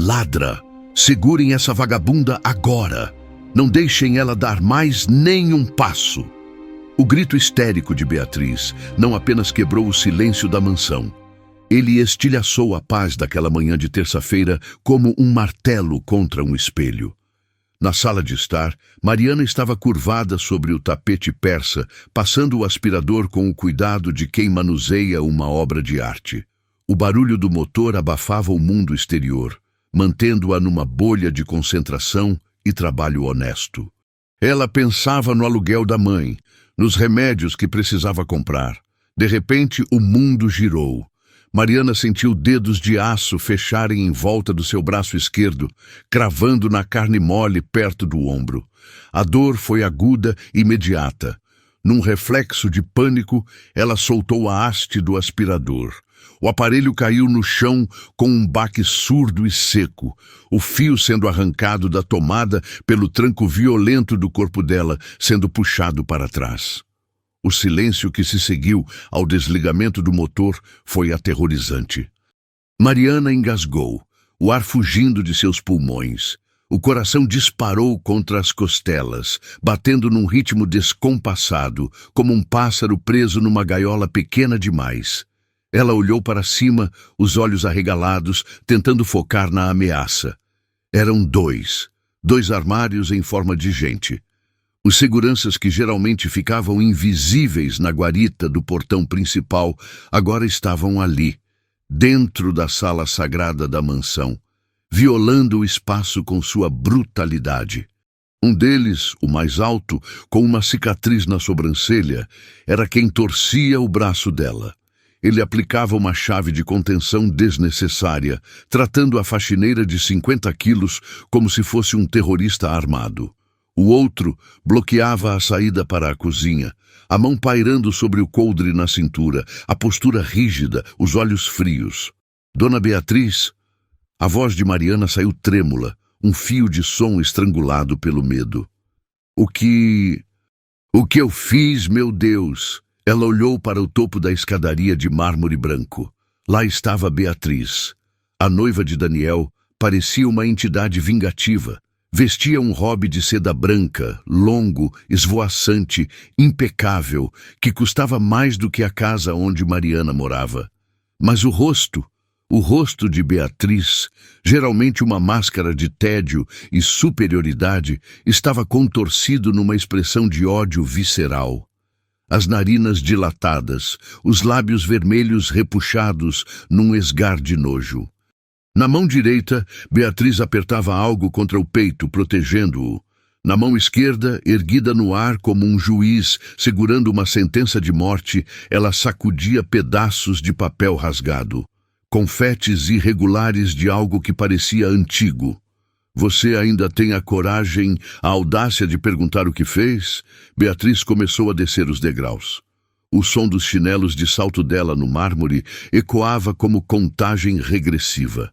Ladra! Segurem essa vagabunda agora! Não deixem ela dar mais nem um passo! O grito histérico de Beatriz não apenas quebrou o silêncio da mansão. Ele estilhaçou a paz daquela manhã de terça-feira como um martelo contra um espelho. Na sala de estar, Mariana estava curvada sobre o tapete persa, passando o aspirador com o cuidado de quem manuseia uma obra de arte. O barulho do motor abafava o mundo exterior, mantendo-a numa bolha de concentração e trabalho honesto. Ela pensava no aluguel da mãe, nos remédios que precisava comprar. De repente, o mundo girou. Mariana sentiu dedos de aço fecharem em volta do seu braço esquerdo, cravando na carne mole perto do ombro. A dor foi aguda e imediata. Num reflexo de pânico, ela soltou a haste do aspirador. O aparelho caiu no chão com um baque surdo e seco, o fio sendo arrancado da tomada pelo tranco violento do corpo dela, sendo puxado para trás. O silêncio que se seguiu ao desligamento do motor foi aterrorizante. Mariana engasgou, o ar fugindo de seus pulmões. O coração disparou contra as costelas, batendo num ritmo descompassado, como um pássaro preso numa gaiola pequena demais. Ela olhou para cima, os olhos arregalados, tentando focar na ameaça. Eram dois armários em forma de gente. Os seguranças que geralmente ficavam invisíveis na guarita do portão principal agora estavam ali, dentro da sala sagrada da mansão, violando o espaço com sua brutalidade. Um deles, o mais alto, com uma cicatriz na sobrancelha, era quem torcia o braço dela. Ele aplicava uma chave de contenção desnecessária, tratando a faxineira de 50 quilos como se fosse um terrorista armado. O outro bloqueava a saída para a cozinha, a mão pairando sobre o coldre na cintura, a postura rígida, os olhos frios. Dona Beatriz? A voz de Mariana saiu trêmula, um fio de som estrangulado pelo medo. O que eu fiz, meu Deus? Ela olhou para o topo da escadaria de mármore branco. Lá estava Beatriz. A noiva de Daniel parecia uma entidade vingativa. Vestia um robe de seda branca, longo, esvoaçante, impecável, que custava mais do que a casa onde Mariana morava. Mas o rosto de Beatriz, geralmente uma máscara de tédio e superioridade, estava contorcido numa expressão de ódio visceral. As narinas dilatadas, os lábios vermelhos repuxados num esgar de nojo. Na mão direita, Beatriz apertava algo contra o peito, protegendo-o. Na mão esquerda, erguida no ar como um juiz segurando uma sentença de morte, ela sacudia pedaços de papel rasgado. Confetes irregulares de algo que parecia antigo. Você ainda tem a coragem, a audácia de perguntar o que fez? Beatriz começou a descer os degraus. O som dos chinelos de salto dela no mármore ecoava como contagem regressiva.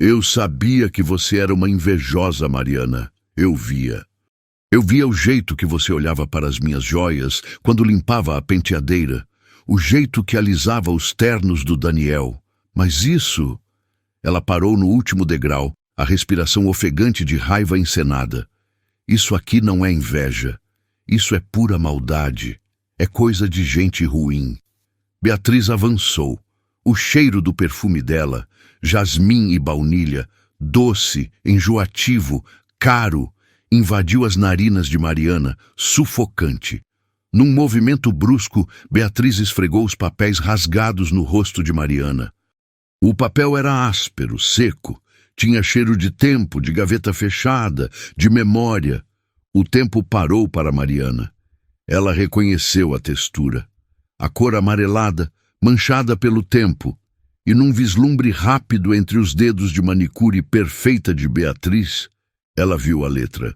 Eu sabia que você era uma invejosa, Mariana. Eu via. Eu via o jeito que você olhava para as minhas joias quando limpava a penteadeira, o jeito que alisava os ternos do Daniel. Mas isso... Ela parou no último degrau, a respiração ofegante de raiva encenada. Isso aqui não é inveja. Isso é pura maldade. É coisa de gente ruim. Beatriz avançou. O cheiro do perfume dela, jasmim e baunilha, doce, enjoativo, caro, invadiu as narinas de Mariana, sufocante. Num movimento brusco, Beatriz esfregou os papéis rasgados no rosto de Mariana. O papel era áspero, seco, tinha cheiro de tempo, de gaveta fechada, de memória. O tempo parou para Mariana. Ela reconheceu a textura. A cor amarelada, manchada pelo tempo, e num vislumbre rápido entre os dedos de manicure perfeita de Beatriz, ela viu a letra.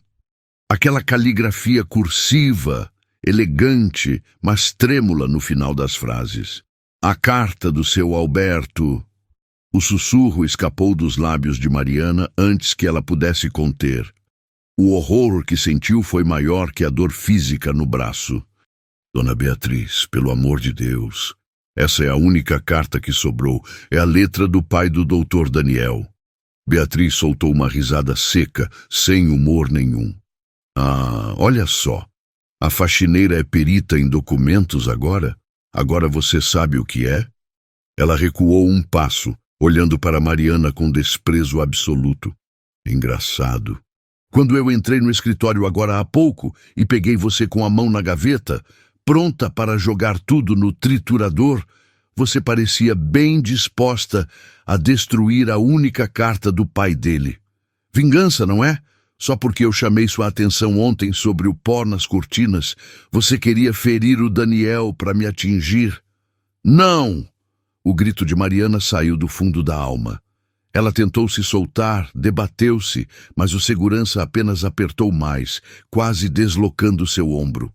Aquela caligrafia cursiva, elegante, mas trêmula no final das frases. A carta do seu Alberto. O sussurro escapou dos lábios de Mariana antes que ela pudesse conter. O horror que sentiu foi maior que a dor física no braço. Dona Beatriz, pelo amor de Deus, essa é a única carta que sobrou. É a letra do pai do doutor Daniel. Beatriz soltou uma risada seca, sem humor nenhum. Ah, olha só. A faxineira é perita em documentos agora? Agora você sabe o que é? Ela recuou um passo, olhando para Mariana com desprezo absoluto. Engraçado. Quando eu entrei no escritório agora há pouco e peguei você com a mão na gaveta, pronta para jogar tudo no triturador, você parecia bem disposta a destruir a única carta do pai dele. Vingança, não é? Só porque eu chamei sua atenção ontem sobre o pó nas cortinas, você queria ferir o Daniel para me atingir? Não! O grito de Mariana saiu do fundo da alma. Ela tentou se soltar, debateu-se, mas o segurança apenas apertou mais, quase deslocando seu ombro.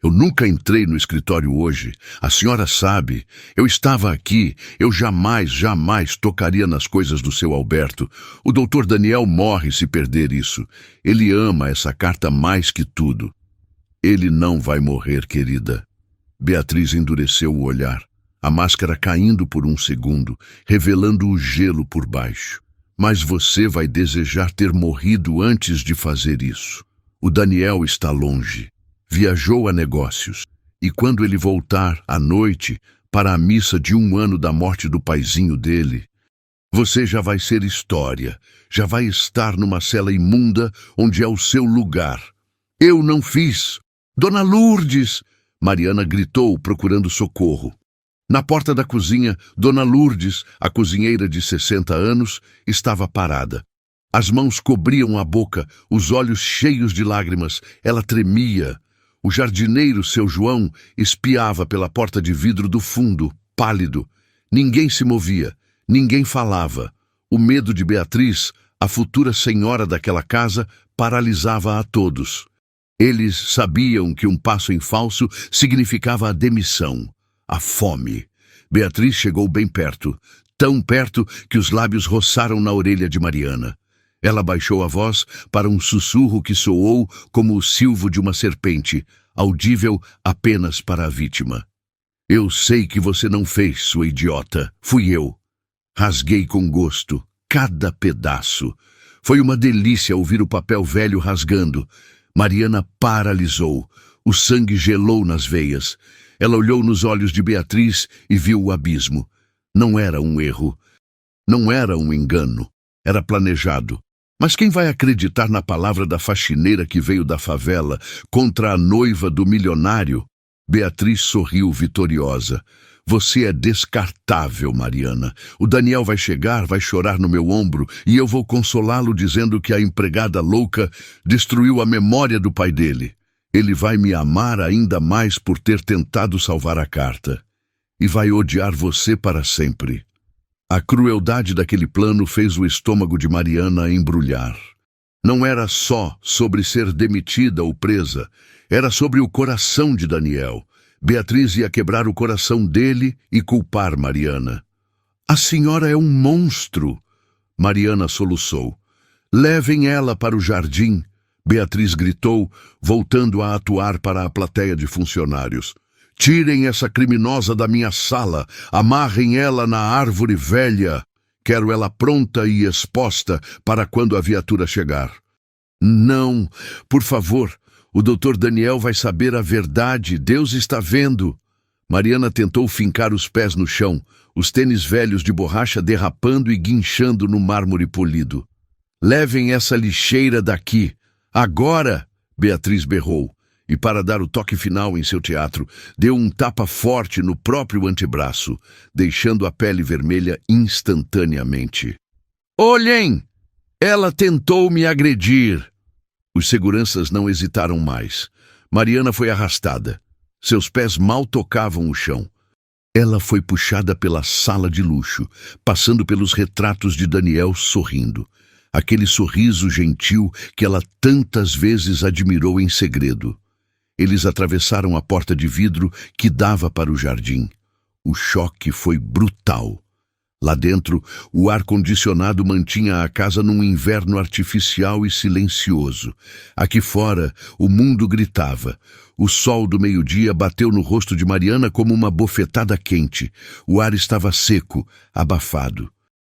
Eu nunca entrei no escritório hoje. A senhora sabe. Eu estava aqui. Eu jamais tocaria nas coisas do seu Alberto. O doutor Daniel morre se perder isso. Ele ama essa carta mais que tudo. Ele não vai morrer, querida. Beatriz endureceu o olhar, a máscara caindo por um segundo, revelando o gelo por baixo. Mas você vai desejar ter morrido antes de fazer isso. O Daniel está longe. Viajou a negócios, e quando ele voltar, à noite, para a missa de 1 ano da morte do paizinho dele, você já vai ser história, já vai estar numa cela imunda onde é o seu lugar. Eu não fiz. Dona Lourdes! Mariana gritou, procurando socorro. Na porta da cozinha, Dona Lourdes, a cozinheira de 60 anos, estava parada. As mãos cobriam a boca, os olhos cheios de lágrimas. Ela tremia. O jardineiro, seu João, espiava pela porta de vidro do fundo, pálido. Ninguém se movia, ninguém falava. O medo de Beatriz, a futura senhora daquela casa, paralisava a todos. Eles sabiam que um passo em falso significava a demissão, a fome. Beatriz chegou bem perto, tão perto que os lábios roçaram na orelha de Mariana. Ela baixou a voz para um sussurro que soou como o silvo de uma serpente, audível apenas para a vítima. Eu sei que você não fez, sua idiota. Fui eu. Rasguei com gosto, cada pedaço. Foi uma delícia ouvir o papel velho rasgando. Mariana paralisou. O sangue gelou nas veias. Ela olhou nos olhos de Beatriz e viu o abismo. Não era um erro. Não era um engano. Era planejado. Mas quem vai acreditar na palavra da faxineira que veio da favela contra a noiva do milionário? Beatriz sorriu vitoriosa. Você é descartável, Mariana. O Daniel vai chegar, vai chorar no meu ombro e eu vou consolá-lo dizendo que a empregada louca destruiu a memória do pai dele. Ele vai me amar ainda mais por ter tentado salvar a carta. E vai odiar você para sempre. A crueldade daquele plano fez o estômago de Mariana embrulhar. Não era só sobre ser demitida ou presa, era sobre o coração de Daniel. Beatriz ia quebrar o coração dele e culpar Mariana. A senhora é um monstro! Mariana soluçou. Levem ela para o jardim, Beatriz gritou, voltando a atuar para a plateia de funcionários. Tirem essa criminosa da minha sala, amarrem ela na árvore velha. Quero ela pronta e exposta para quando a viatura chegar. Não, por favor, o doutor Daniel vai saber a verdade, Deus está vendo. Mariana tentou fincar os pés no chão, os tênis velhos de borracha derrapando e guinchando no mármore polido. Levem essa lixeira daqui, agora, Beatriz berrou. E para dar o toque final em seu teatro, deu um tapa forte no próprio antebraço, deixando a pele vermelha instantaneamente. Olhem! Ela tentou me agredir! Os seguranças não hesitaram mais. Mariana foi arrastada. Seus pés mal tocavam o chão. Ela foi puxada pela sala de luxo, passando pelos retratos de Daniel sorrindo. Aquele sorriso gentil que ela tantas vezes admirou em segredo. Eles atravessaram a porta de vidro que dava para o jardim. O choque foi brutal. Lá dentro, o ar-condicionado mantinha a casa num inverno artificial e silencioso. Aqui fora, o mundo gritava. O sol do meio-dia bateu no rosto de Mariana como uma bofetada quente. O ar estava seco, abafado.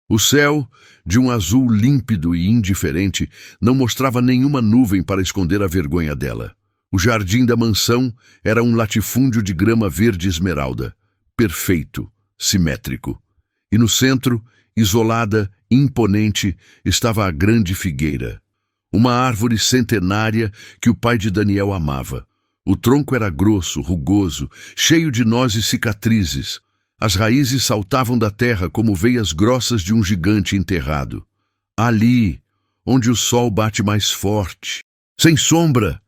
O céu, de um azul límpido e indiferente, não mostrava nenhuma nuvem para esconder a vergonha dela. O jardim da mansão era um latifúndio de grama verde esmeralda, perfeito, simétrico. E no centro, isolada, imponente, estava a grande figueira, uma árvore centenária que o pai de Daniel amava. O tronco era grosso, rugoso, cheio de nós e cicatrizes. As raízes saltavam da terra como veias grossas de um gigante enterrado. Ali, onde o sol bate mais forte. Sem sombra,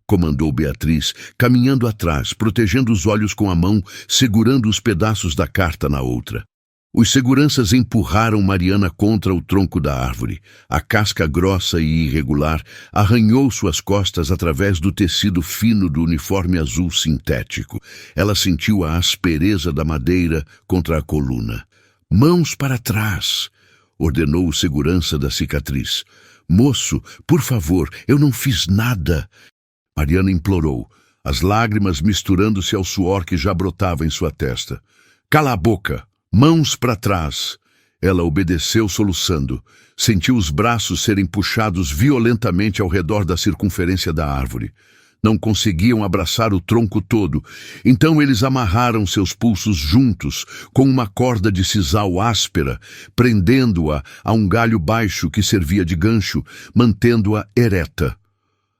comandou Beatriz, caminhando atrás, protegendo os olhos com a mão, segurando os pedaços da carta na outra. Os seguranças empurraram Mariana contra o tronco da árvore. A casca grossa e irregular arranhou suas costas através do tecido fino do uniforme azul sintético. Ela sentiu a aspereza da madeira contra a coluna. "Mãos para trás", ordenou o segurança da cicatriz. "Moço, por favor, eu não fiz nada." Mariana implorou, as lágrimas misturando-se ao suor que já brotava em sua testa. "Cala a boca! Mãos para trás." Ela obedeceu soluçando. Sentiu os braços serem puxados violentamente ao redor da circunferência da árvore. Não conseguiam abraçar o tronco todo, então eles amarraram seus pulsos juntos, com uma corda de sisal áspera, prendendo-a a um galho baixo que servia de gancho, mantendo-a ereta.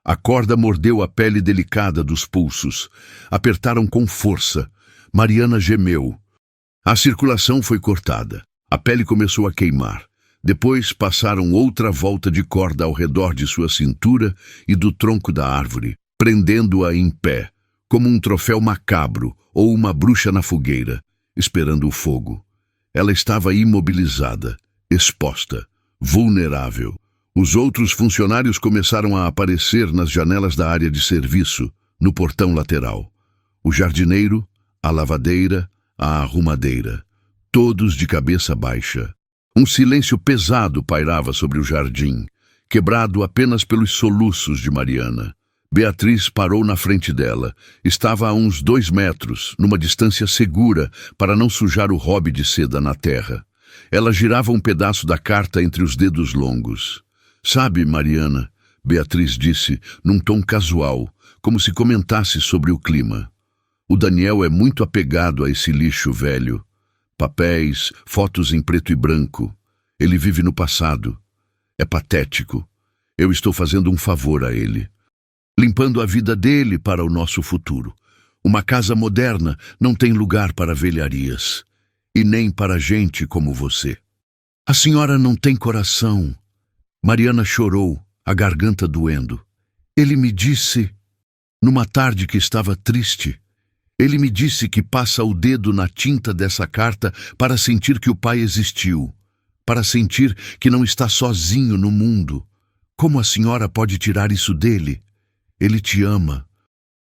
A corda mordeu a pele delicada dos pulsos. Apertaram com força. Mariana gemeu. A circulação foi cortada. A pele começou a queimar. Depois passaram outra volta de corda ao redor de sua cintura e do tronco da árvore, prendendo-a em pé, como um troféu macabro ou uma bruxa na fogueira, esperando o fogo. Ela estava imobilizada, exposta, vulnerável. Os outros funcionários começaram a aparecer nas janelas da área de serviço, no portão lateral. O jardineiro, a lavadeira, a arrumadeira, todos de cabeça baixa. Um silêncio pesado pairava sobre o jardim, quebrado apenas pelos soluços de Mariana. Beatriz parou na frente dela. Estava a uns 2 metros, numa distância segura, para não sujar o hobby de seda na terra. Ela girava um pedaço da carta entre os dedos longos. "Sabe, Mariana", Beatriz disse, num tom casual, como se comentasse sobre o clima. "O Daniel é muito apegado a esse lixo velho. Papéis, fotos em preto e branco. Ele vive no passado. É patético. Eu estou fazendo um favor a ele. Limpando a vida dele para o nosso futuro. Uma casa moderna não tem lugar para velharias. E nem para gente como você. A senhora não tem coração." Mariana chorou, a garganta doendo. "Ele me disse, numa tarde que estava triste, ele me disse que passa o dedo na tinta dessa carta para sentir que o pai existiu, para sentir que não está sozinho no mundo. Como a senhora pode tirar isso dele? Ele te ama."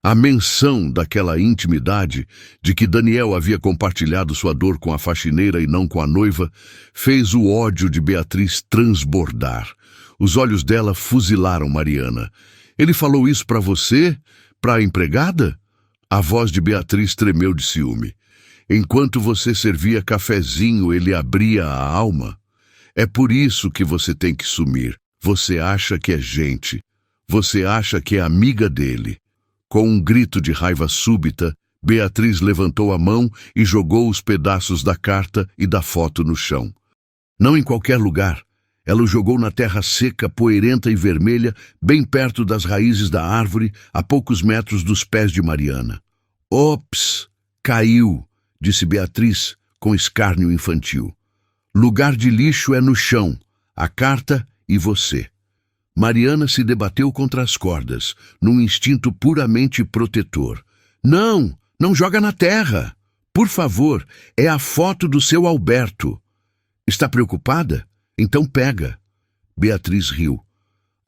A menção daquela intimidade, de que Daniel havia compartilhado sua dor com a faxineira e não com a noiva, fez o ódio de Beatriz transbordar. Os olhos dela fuzilaram Mariana. "Ele falou isso para você? Para a empregada?" A voz de Beatriz tremeu de ciúme. "Enquanto você servia cafezinho, ele abria a alma. É por isso que você tem que sumir. Você acha que é gente. Você acha que é amiga dele." Com um grito de raiva súbita, Beatriz levantou a mão e jogou os pedaços da carta e da foto no chão. Não em qualquer lugar. Ela o jogou na terra seca, poeirenta e vermelha, bem perto das raízes da árvore, a poucos metros dos pés de Mariana. "Ops! Caiu", disse Beatriz, com escárnio infantil. "Lugar de lixo é no chão, a carta e você." Mariana se debateu contra as cordas, num instinto puramente protetor. "Não, não joga na terra. Por favor, é a foto do seu Alberto." "Está preocupada? Então pega." Beatriz riu.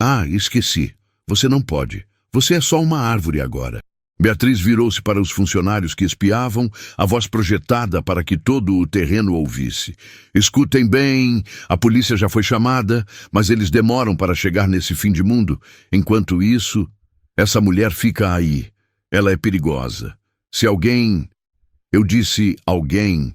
"Ah, esqueci. Você não pode. Você é só uma árvore agora." Beatriz virou-se para os funcionários que espiavam, a voz projetada para que todo o terreno ouvisse. "Escutem bem, a polícia já foi chamada, mas eles demoram para chegar nesse fim de mundo. Enquanto isso, essa mulher fica aí. Ela é perigosa. Se alguém..." Eu disse alguém.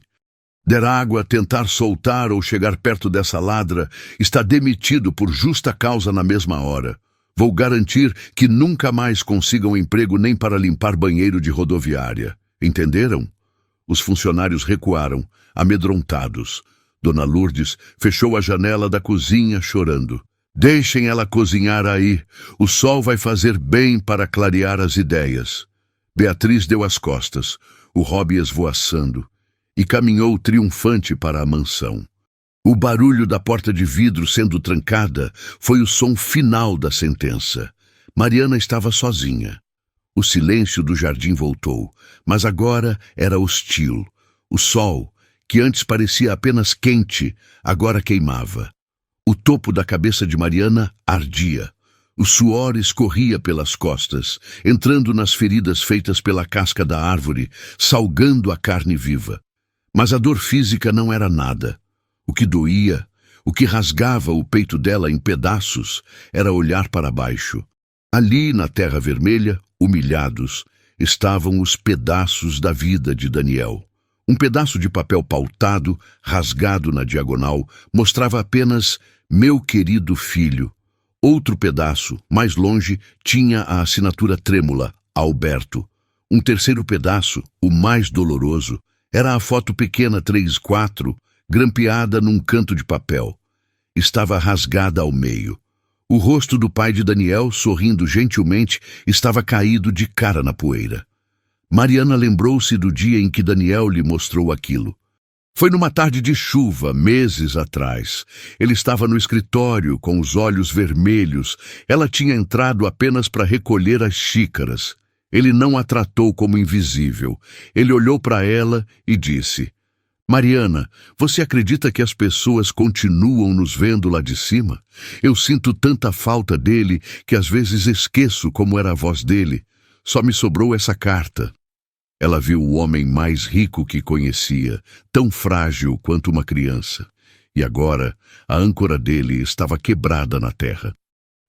Der água, tentar soltar ou chegar perto dessa ladra, está demitido por justa causa na mesma hora. Vou garantir que nunca mais consigam emprego nem para limpar banheiro de rodoviária. Entenderam? Os funcionários recuaram, amedrontados. Dona Lourdes fechou a janela da cozinha, chorando. Deixem ela cozinhar aí. O sol vai fazer bem para clarear as ideias. Beatriz deu as costas, o hobby esvoaçando, e caminhou triunfante para a mansão. O barulho da porta de vidro sendo trancada foi o som final da sentença. Mariana estava sozinha. O silêncio do jardim voltou, mas agora era hostil. O sol, que antes parecia apenas quente, agora queimava. O topo da cabeça de Mariana ardia. O suor escorria pelas costas, entrando nas feridas feitas pela casca da árvore, salgando a carne viva. Mas a dor física não era nada. O que doía, o que rasgava o peito dela em pedaços, era olhar para baixo. Ali, na terra vermelha, humilhados, estavam os pedaços da vida de Daniel. Um pedaço de papel pautado, rasgado na diagonal, mostrava apenas "Meu querido filho". Outro pedaço, mais longe, tinha a assinatura trêmula, Alberto. Um terceiro pedaço, o mais doloroso, era a foto pequena 3x4, grampeada num canto de papel. Estava rasgada ao meio. O rosto do pai de Daniel, sorrindo gentilmente, estava caído de cara na poeira. Mariana lembrou-se do dia em que Daniel lhe mostrou aquilo. Foi numa tarde de chuva, meses atrás. Ele estava no escritório, com os olhos vermelhos. Ela tinha entrado apenas para recolher as xícaras. Ele não a tratou como invisível. Ele olhou para ela e disse: Mariana, você acredita que as pessoas continuam nos vendo lá de cima? Eu sinto tanta falta dele que às vezes esqueço como era a voz dele. Só me sobrou essa carta. Ela viu o homem mais rico que conhecia, tão frágil quanto uma criança. E agora, a âncora dele estava quebrada na terra.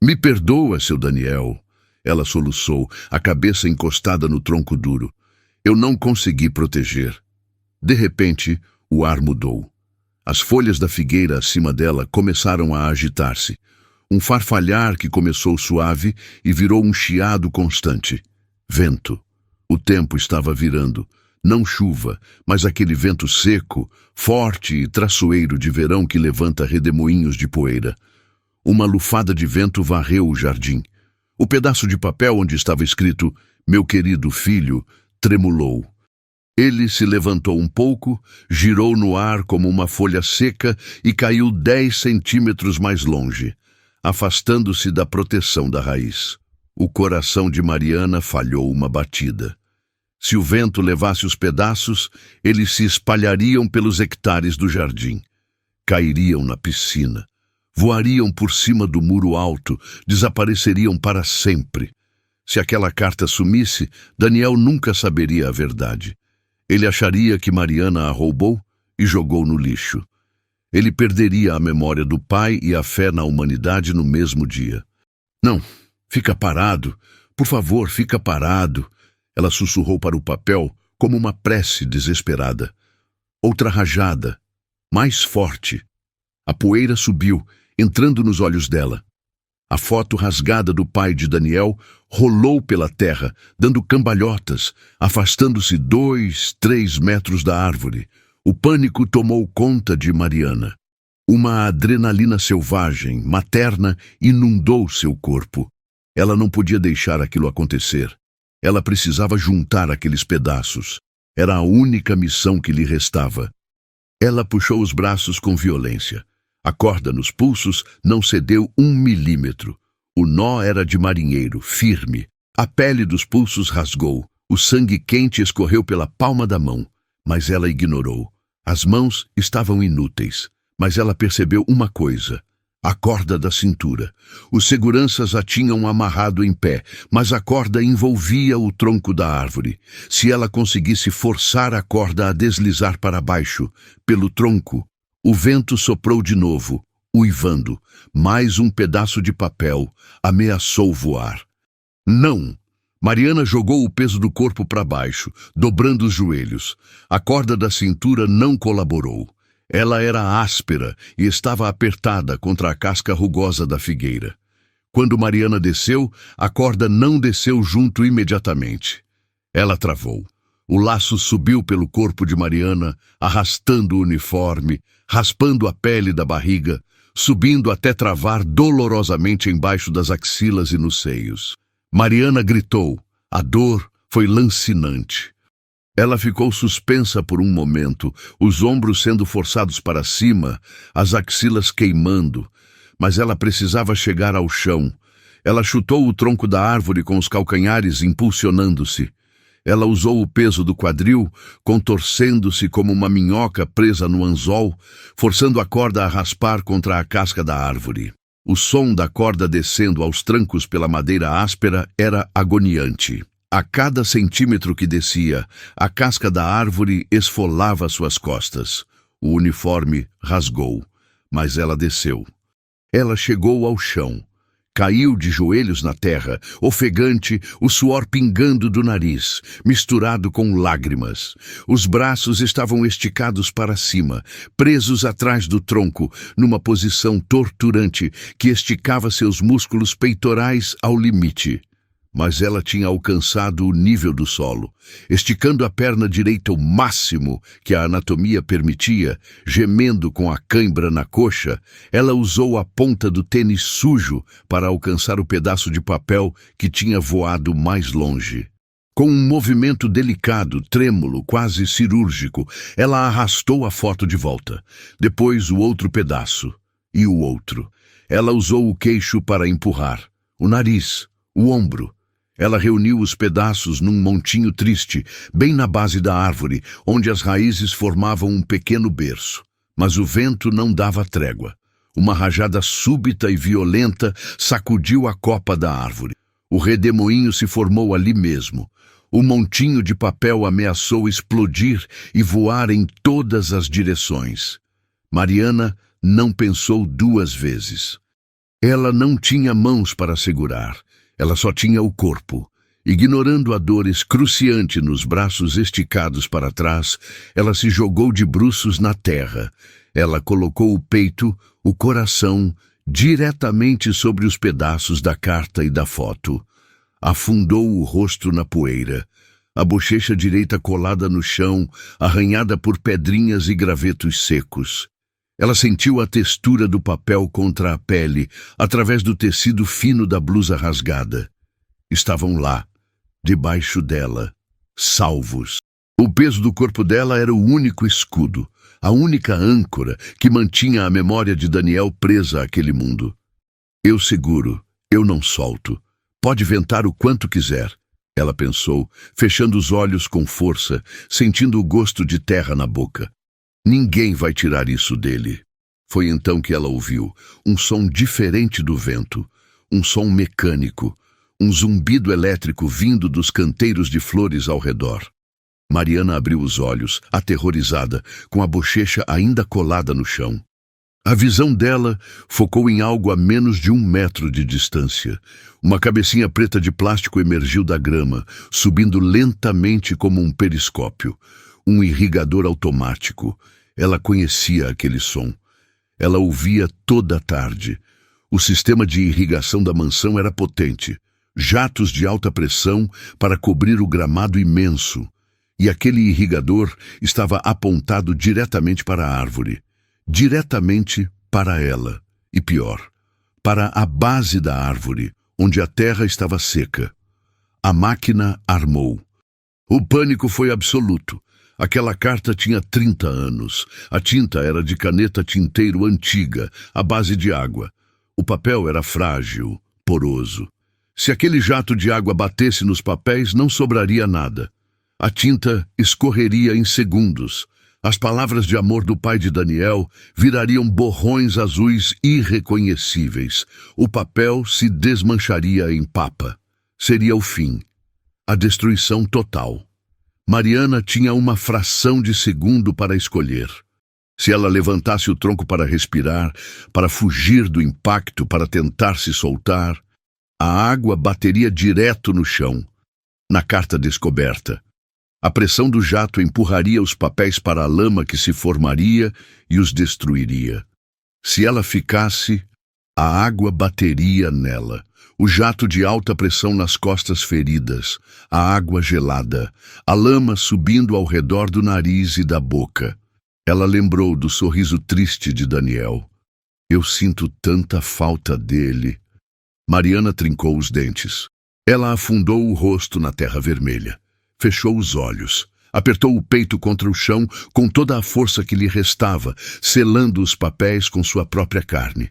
Me perdoa, seu Daniel. Ela soluçou, a cabeça encostada no tronco duro. Eu não consegui proteger. De repente, o ar mudou. As folhas da figueira acima dela começaram a agitar-se. Um farfalhar que começou suave e virou um chiado constante. Vento. O tempo estava virando. Não chuva, mas aquele vento seco, forte e traiçoeiro de verão que levanta redemoinhos de poeira. Uma lufada de vento varreu o jardim. O pedaço de papel onde estava escrito "Meu querido filho" tremulou. Ele se levantou um pouco, girou no ar como uma folha seca e caiu 10 centímetros mais longe, afastando-se da proteção da raiz. O coração de Mariana falhou uma batida. Se o vento levasse os pedaços, eles se espalhariam pelos hectares do jardim. Cairiam na piscina. Voariam por cima do muro alto, desapareceriam para sempre. Se aquela carta sumisse, Daniel nunca saberia a verdade. Ele acharia que Mariana a roubou e jogou no lixo. Ele perderia a memória do pai e a fé na humanidade no mesmo dia. Não, fica parado. Por favor, fica parado. Ela sussurrou para o papel como uma prece desesperada. Outra rajada, mais forte. A poeira subiu, entrando nos olhos dela. A foto rasgada do pai de Daniel rolou pela terra, dando cambalhotas, afastando-se 2, 3 metros da árvore. O pânico tomou conta de Mariana. Uma adrenalina selvagem, materna, inundou seu corpo. Ela não podia deixar aquilo acontecer. Ela precisava juntar aqueles pedaços. Era a única missão que lhe restava. Ela puxou os braços com violência. A corda nos pulsos não cedeu 1 milímetro. O nó era de marinheiro, firme. A pele dos pulsos rasgou. O sangue quente escorreu pela palma da mão. Mas ela ignorou. As mãos estavam inúteis. Mas ela percebeu uma coisa. A corda da cintura. Os seguranças a tinham amarrado em pé, mas a corda envolvia o tronco da árvore. Se ela conseguisse forçar a corda a deslizar para baixo, pelo tronco, o vento soprou de novo, uivando. Mais um pedaço de papel ameaçou voar. Não! Mariana jogou o peso do corpo para baixo, dobrando os joelhos. A corda da cintura não colaborou. Ela era áspera e estava apertada contra a casca rugosa da figueira. Quando Mariana desceu, a corda não desceu junto imediatamente. Ela travou. O laço subiu pelo corpo de Mariana, arrastando o uniforme, raspando a pele da barriga, subindo até travar dolorosamente embaixo das axilas e nos seios. Mariana gritou. A dor foi lancinante. Ela ficou suspensa por um momento, os ombros sendo forçados para cima, as axilas queimando, mas ela precisava chegar ao chão. Ela chutou o tronco da árvore com os calcanhares impulsionando-se. Ela usou o peso do quadril, contorcendo-se como uma minhoca presa no anzol, forçando a corda a raspar contra a casca da árvore. O som da corda descendo aos trancos pela madeira áspera era agoniante. A cada centímetro que descia, a casca da árvore esfolava suas costas. O uniforme rasgou, mas ela desceu. Ela chegou ao chão. Caiu de joelhos na terra, ofegante, o suor pingando do nariz, misturado com lágrimas. Os braços estavam esticados para cima, presos atrás do tronco, numa posição torturante que esticava seus músculos peitorais ao limite. Mas ela tinha alcançado o nível do solo. Esticando a perna direita o máximo que a anatomia permitia, gemendo com a cãibra na coxa, ela usou a ponta do tênis sujo para alcançar o pedaço de papel que tinha voado mais longe. Com um movimento delicado, trêmulo, quase cirúrgico, ela arrastou a foto de volta. Depois o outro pedaço. E o outro. Ela usou o queixo para empurrar. O nariz. O ombro. Ela reuniu os pedaços num montinho triste, bem na base da árvore, onde as raízes formavam um pequeno berço. Mas o vento não dava trégua. Uma rajada súbita e violenta sacudiu a copa da árvore. O redemoinho se formou ali mesmo. O montinho de papel ameaçou explodir e voar em todas as direções. Mariana não pensou duas vezes. Ela não tinha mãos para segurar. Ela só tinha o corpo. Ignorando a dor excruciante nos braços esticados para trás, ela se jogou de bruços na terra. Ela colocou o peito, o coração, diretamente sobre os pedaços da carta e da foto. Afundou o rosto na poeira. A bochecha direita colada no chão, arranhada por pedrinhas e gravetos secos. Ela sentiu a textura do papel contra a pele, através do tecido fino da blusa rasgada. Estavam lá, debaixo dela, salvos. O peso do corpo dela era o único escudo, a única âncora que mantinha a memória de Daniel presa àquele mundo. Eu seguro, eu não solto. Pode ventar o quanto quiser, ela pensou, fechando os olhos com força, sentindo o gosto de terra na boca. Ninguém vai tirar isso dele. Foi então que ela ouviu um som diferente do vento, um som mecânico, um zumbido elétrico vindo dos canteiros de flores ao redor. Mariana abriu os olhos, aterrorizada, com a bochecha ainda colada no chão. A visão dela focou em algo a menos de 1 metro de distância. Uma cabecinha preta de plástico emergiu da grama, subindo lentamente como um periscópio. Um irrigador automático. Ela conhecia aquele som. Ela ouvia toda a tarde. O sistema de irrigação da mansão era potente. Jatos de alta pressão para cobrir o gramado imenso. E aquele irrigador estava apontado diretamente para a árvore. Diretamente para ela. E pior, para a base da árvore, onde a terra estava seca. A máquina armou. O pânico foi absoluto. Aquela carta tinha 30 anos. A tinta era de caneta tinteiro antiga, à base de água. O papel era frágil, poroso. Se aquele jato de água batesse nos papéis, não sobraria nada. A tinta escorreria em segundos. As palavras de amor do pai de Daniel virariam borrões azuis irreconhecíveis. O papel se desmancharia em papa. Seria o fim. A destruição total. Mariana tinha uma fração de segundo para escolher. Se ela levantasse o tronco para respirar, para fugir do impacto, para tentar se soltar, a água bateria direto no chão. Na carta descoberta, a pressão do jato empurraria os papéis para a lama que se formaria e os destruiria. Se ela ficasse, a água bateria nela. O jato de alta pressão nas costas feridas, a água gelada, a lama subindo ao redor do nariz e da boca. Ela lembrou do sorriso triste de Daniel. Eu sinto tanta falta dele. Mariana trincou os dentes. Ela afundou o rosto na terra vermelha. Fechou os olhos. Apertou o peito contra o chão com toda a força que lhe restava, selando os papéis com sua própria carne.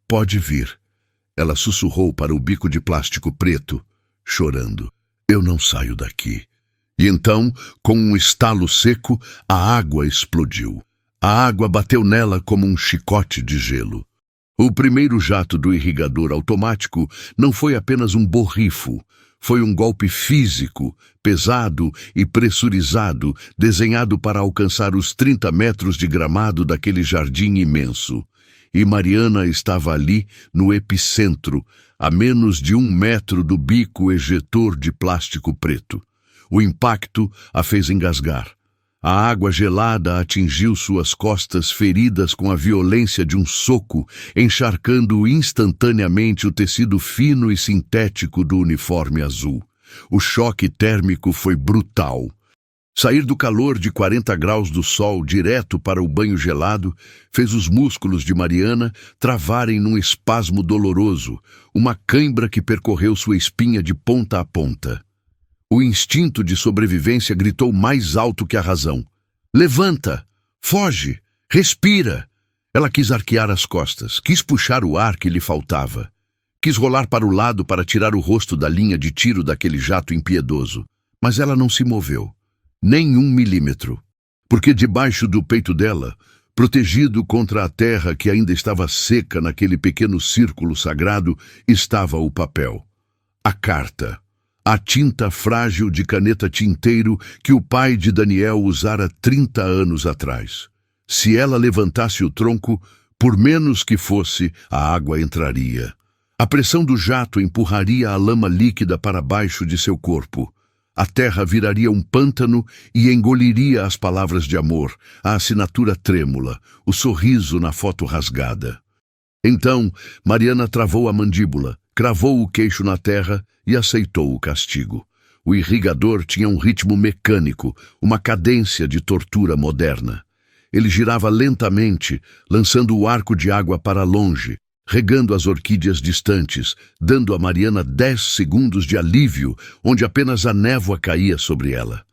Pode vir. Ela sussurrou para o bico de plástico preto, chorando. Eu não saio daqui. E então, com um estalo seco, a água explodiu. A água bateu nela como um chicote de gelo. O primeiro jato do irrigador automático não foi apenas um borrifo. Foi um golpe físico, pesado e pressurizado, desenhado para alcançar os 30 metros de gramado daquele jardim imenso. E Mariana estava ali, no epicentro, a menos de 1 metro do bico ejetor de plástico preto. O impacto a fez engasgar. A água gelada atingiu suas costas feridas com a violência de um soco, encharcando instantaneamente o tecido fino e sintético do uniforme azul. O choque térmico foi brutal. Sair do calor de 40 graus do sol direto para o banho gelado fez os músculos de Mariana travarem num espasmo doloroso, uma cãibra que percorreu sua espinha de ponta a ponta. O instinto de sobrevivência gritou mais alto que a razão. Levanta! Foge! Respira! Ela quis arquear as costas, quis puxar o ar que lhe faltava. Quis rolar para o lado para tirar o rosto da linha de tiro daquele jato impiedoso. Mas ela não se moveu. Nem 1 milímetro. Porque debaixo do peito dela, protegido contra a terra que ainda estava seca naquele pequeno círculo sagrado, estava o papel. A carta. A tinta frágil de caneta tinteiro que o pai de Daniel usara 30 anos atrás. Se ela levantasse o tronco, por menos que fosse, a água entraria. A pressão do jato empurraria a lama líquida para baixo de seu corpo. A terra viraria um pântano e engoliria as palavras de amor, a assinatura trêmula, o sorriso na foto rasgada. Então, Mariana travou a mandíbula, cravou o queixo na terra e aceitou o castigo. O irrigador tinha um ritmo mecânico, uma cadência de tortura moderna. Ele girava lentamente, lançando o arco de água para longe, regando as orquídeas distantes, dando a Mariana 10 segundos de alívio, onde apenas a névoa caía sobre ela.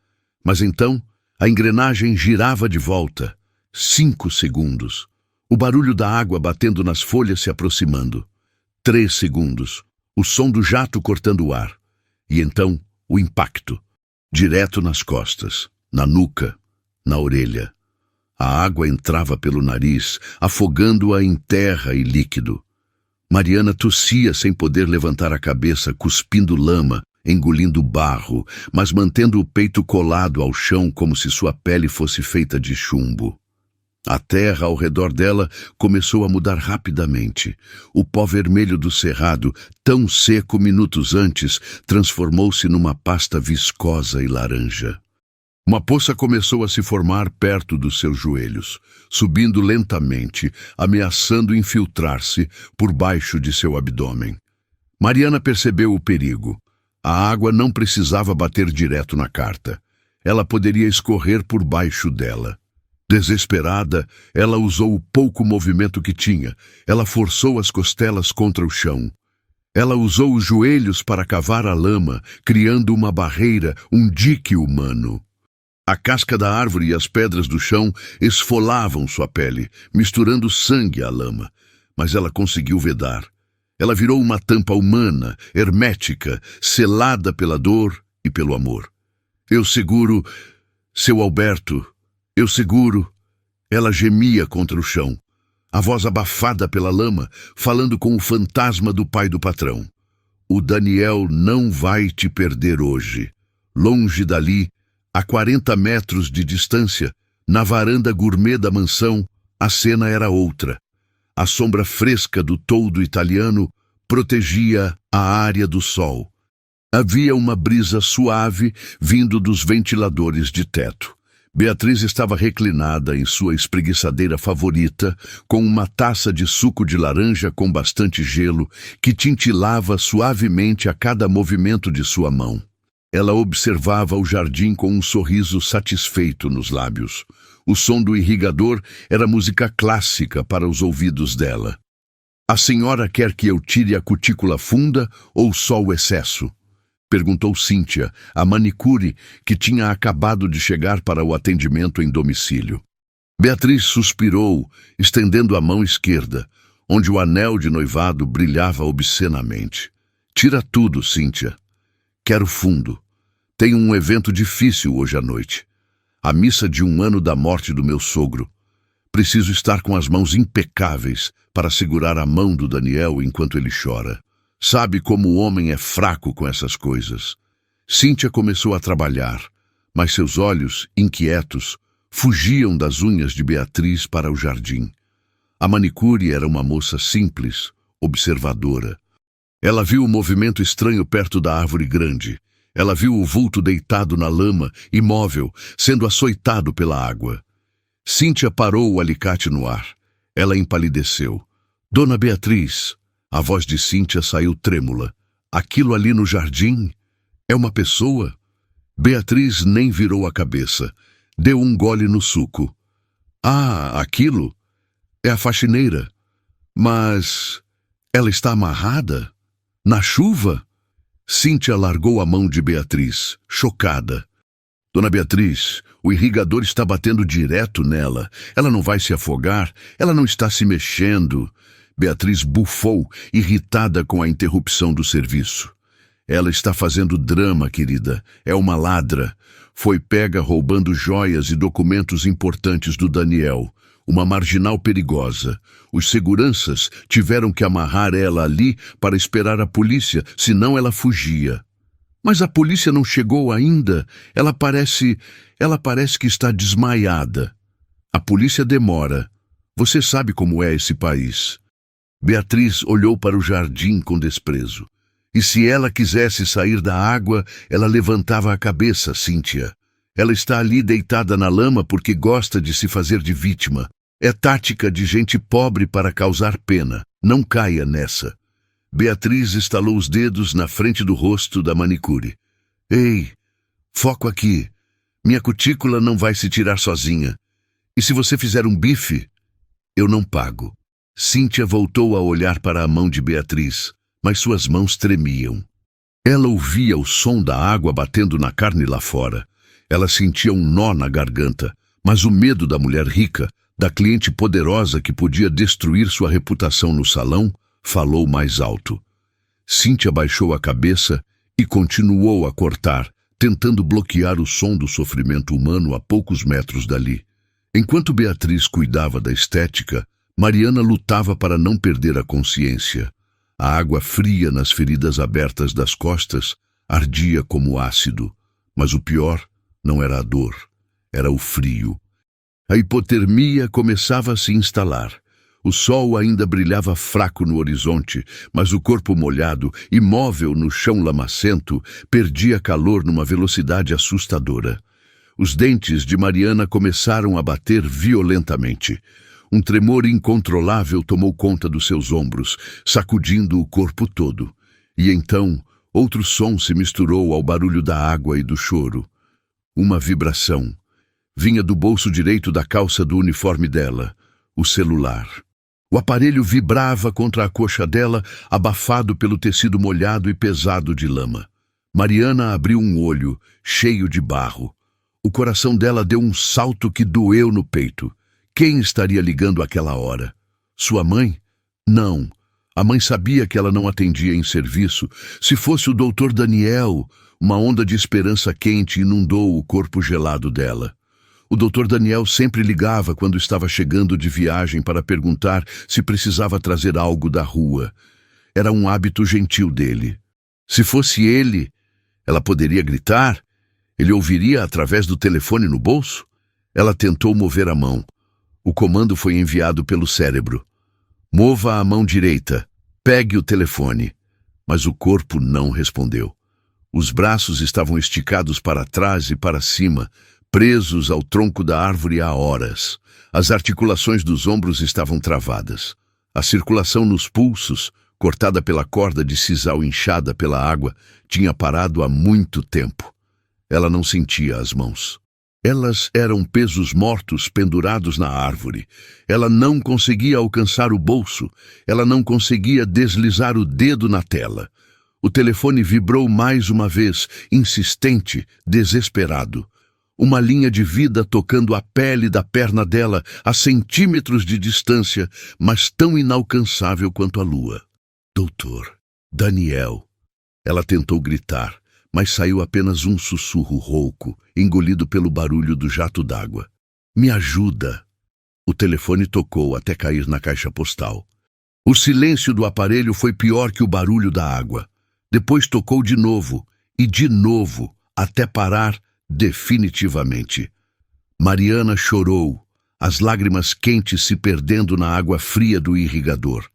Mas então, a engrenagem girava de volta. 5 segundos. O barulho da água batendo nas folhas se aproximando. 3 segundos. O som do jato cortando o ar. E então, o impacto. Direto nas costas, na nuca, na orelha. A água entrava pelo nariz, afogando-a em terra e líquido. Mariana tossia sem poder levantar a cabeça, cuspindo lama, engolindo barro, mas mantendo o peito colado ao chão como se sua pele fosse feita de chumbo. A terra ao redor dela começou a mudar rapidamente. O pó vermelho do cerrado, tão seco minutos antes, transformou-se numa pasta viscosa e laranja. Uma poça começou a se formar perto dos seus joelhos, subindo lentamente, ameaçando infiltrar-se por baixo de seu abdômen. Mariana percebeu o perigo. A água não precisava bater direto na carta. Ela poderia escorrer por baixo dela. Desesperada, ela usou o pouco movimento que tinha. Ela forçou as costelas contra o chão. Ela usou os joelhos para cavar a lama, criando uma barreira, um dique humano. A casca da árvore e as pedras do chão esfolavam sua pele, misturando sangue à lama. Mas ela conseguiu vedar. Ela virou uma tampa humana, hermética, selada pela dor e pelo amor. Eu seguro, seu Alberto, eu seguro. Ela gemia contra o chão, a voz abafada pela lama, falando com o fantasma do pai do patrão. O Daniel não vai te perder hoje. Longe dali, a 40 metros de distância, na varanda gourmet da mansão, a cena era outra. A sombra fresca do toldo italiano protegia a área do sol. Havia uma brisa suave vindo dos ventiladores de teto. Beatriz estava reclinada em sua espreguiçadeira favorita, com uma taça de suco de laranja com bastante gelo que tintilava suavemente a cada movimento de sua mão. Ela observava o jardim com um sorriso satisfeito nos lábios. O som do irrigador era música clássica para os ouvidos dela. "A senhora quer que eu tire a cutícula funda ou só o excesso?" perguntou Cíntia, a manicure que tinha acabado de chegar para o atendimento em domicílio. Beatriz suspirou, estendendo a mão esquerda, onde o anel de noivado brilhava obscenamente. "Tira tudo, Cíntia. Quero fundo. Tenho um evento difícil hoje à noite. A missa de 1 ano da morte do meu sogro. Preciso estar com as mãos impecáveis para segurar a mão do Daniel enquanto ele chora. Sabe como o homem é fraco com essas coisas." Cíntia começou a trabalhar, mas seus olhos, inquietos, fugiam das unhas de Beatriz para o jardim. A manicure era uma moça simples, observadora. Ela viu o movimento estranho perto da árvore grande. Ela viu o vulto deitado na lama, imóvel, sendo açoitado pela água. Cíntia parou o alicate no ar. Ela empalideceu. "Dona Beatriz." A voz de Cíntia saiu trêmula. "Aquilo ali no jardim é uma pessoa?" Beatriz nem virou a cabeça. Deu um gole no suco. "Ah, aquilo é a faxineira. Mas ela está amarrada? Na chuva?" Cíntia largou a mão de Beatriz, chocada. "Dona Beatriz, o irrigador está batendo direto nela. Ela não vai se afogar. Ela não está se mexendo." Beatriz bufou, irritada com a interrupção do serviço. "Ela está fazendo drama, querida. É uma ladra. Foi pega roubando joias e documentos importantes do Daniel. Uma marginal perigosa. Os seguranças tiveram que amarrar ela ali para esperar a polícia, senão ela fugia." "Mas a polícia não chegou ainda. Ela parece que está desmaiada." "A polícia demora. Você sabe como é esse país." Beatriz olhou para o jardim com desprezo. "E se ela quisesse sair da água, ela levantava a cabeça, Cíntia. Ela está ali deitada na lama porque gosta de se fazer de vítima. É tática de gente pobre para causar pena. Não caia nessa." Beatriz estalou os dedos na frente do rosto da manicure. "Ei, foco aqui. Minha cutícula não vai se tirar sozinha. E se você fizer um bife, eu não pago." Cíntia voltou a olhar para a mão de Beatriz, mas suas mãos tremiam. Ela ouvia o som da água batendo na carne lá fora. Ela sentia um nó na garganta, mas o medo da mulher rica, da cliente poderosa que podia destruir sua reputação no salão, falou mais alto. Cíntia baixou a cabeça e continuou a cortar, tentando bloquear o som do sofrimento humano a poucos metros dali. Enquanto Beatriz cuidava da estética, Mariana lutava para não perder a consciência. A água fria nas feridas abertas das costas ardia como ácido, mas o pior não era a dor, era o frio. A hipotermia começava a se instalar. O sol ainda brilhava fraco no horizonte, mas o corpo molhado, imóvel no chão lamacento, perdia calor numa velocidade assustadora. Os dentes de Mariana começaram a bater violentamente. Um tremor incontrolável tomou conta dos seus ombros, sacudindo o corpo todo. E então, outro som se misturou ao barulho da água e do choro. Uma vibração. Vinha do bolso direito da calça do uniforme dela, o celular. O aparelho vibrava contra a coxa dela, abafado pelo tecido molhado e pesado de lama. Mariana abriu um olho, cheio de barro. O coração dela deu um salto que doeu no peito. Quem estaria ligando àquela hora? Sua mãe? Não. A mãe sabia que ela não atendia em serviço. Se fosse o doutor Daniel, uma onda de esperança quente inundou o corpo gelado dela. O doutor Daniel sempre ligava quando estava chegando de viagem para perguntar se precisava trazer algo da rua. Era um hábito gentil dele. Se fosse ele, ela poderia gritar? Ele ouviria através do telefone no bolso? Ela tentou mover a mão. O comando foi enviado pelo cérebro. Mova a mão direita. Pegue o telefone. Mas o corpo não respondeu. Os braços estavam esticados para trás e para cima, presos ao tronco da árvore há horas. As articulações dos ombros estavam travadas. A circulação nos pulsos, cortada pela corda de sisal inchada pela água, tinha parado há muito tempo. Ela não sentia as mãos. Elas eram pesos mortos pendurados na árvore. Ela não conseguia alcançar o bolso. Ela não conseguia deslizar o dedo na tela. O telefone vibrou mais uma vez, insistente, desesperado. Uma linha de vida tocando a pele da perna dela a centímetros de distância, mas tão inalcançável quanto a lua. Doutor, Daniel. Ela tentou gritar, mas saiu apenas um sussurro rouco, engolido pelo barulho do jato d'água. Me ajuda. O telefone tocou até cair na caixa postal. O silêncio do aparelho foi pior que o barulho da água. Depois tocou de novo, e de novo, até parar definitivamente. Mariana chorou, as lágrimas quentes se perdendo na água fria do irrigador.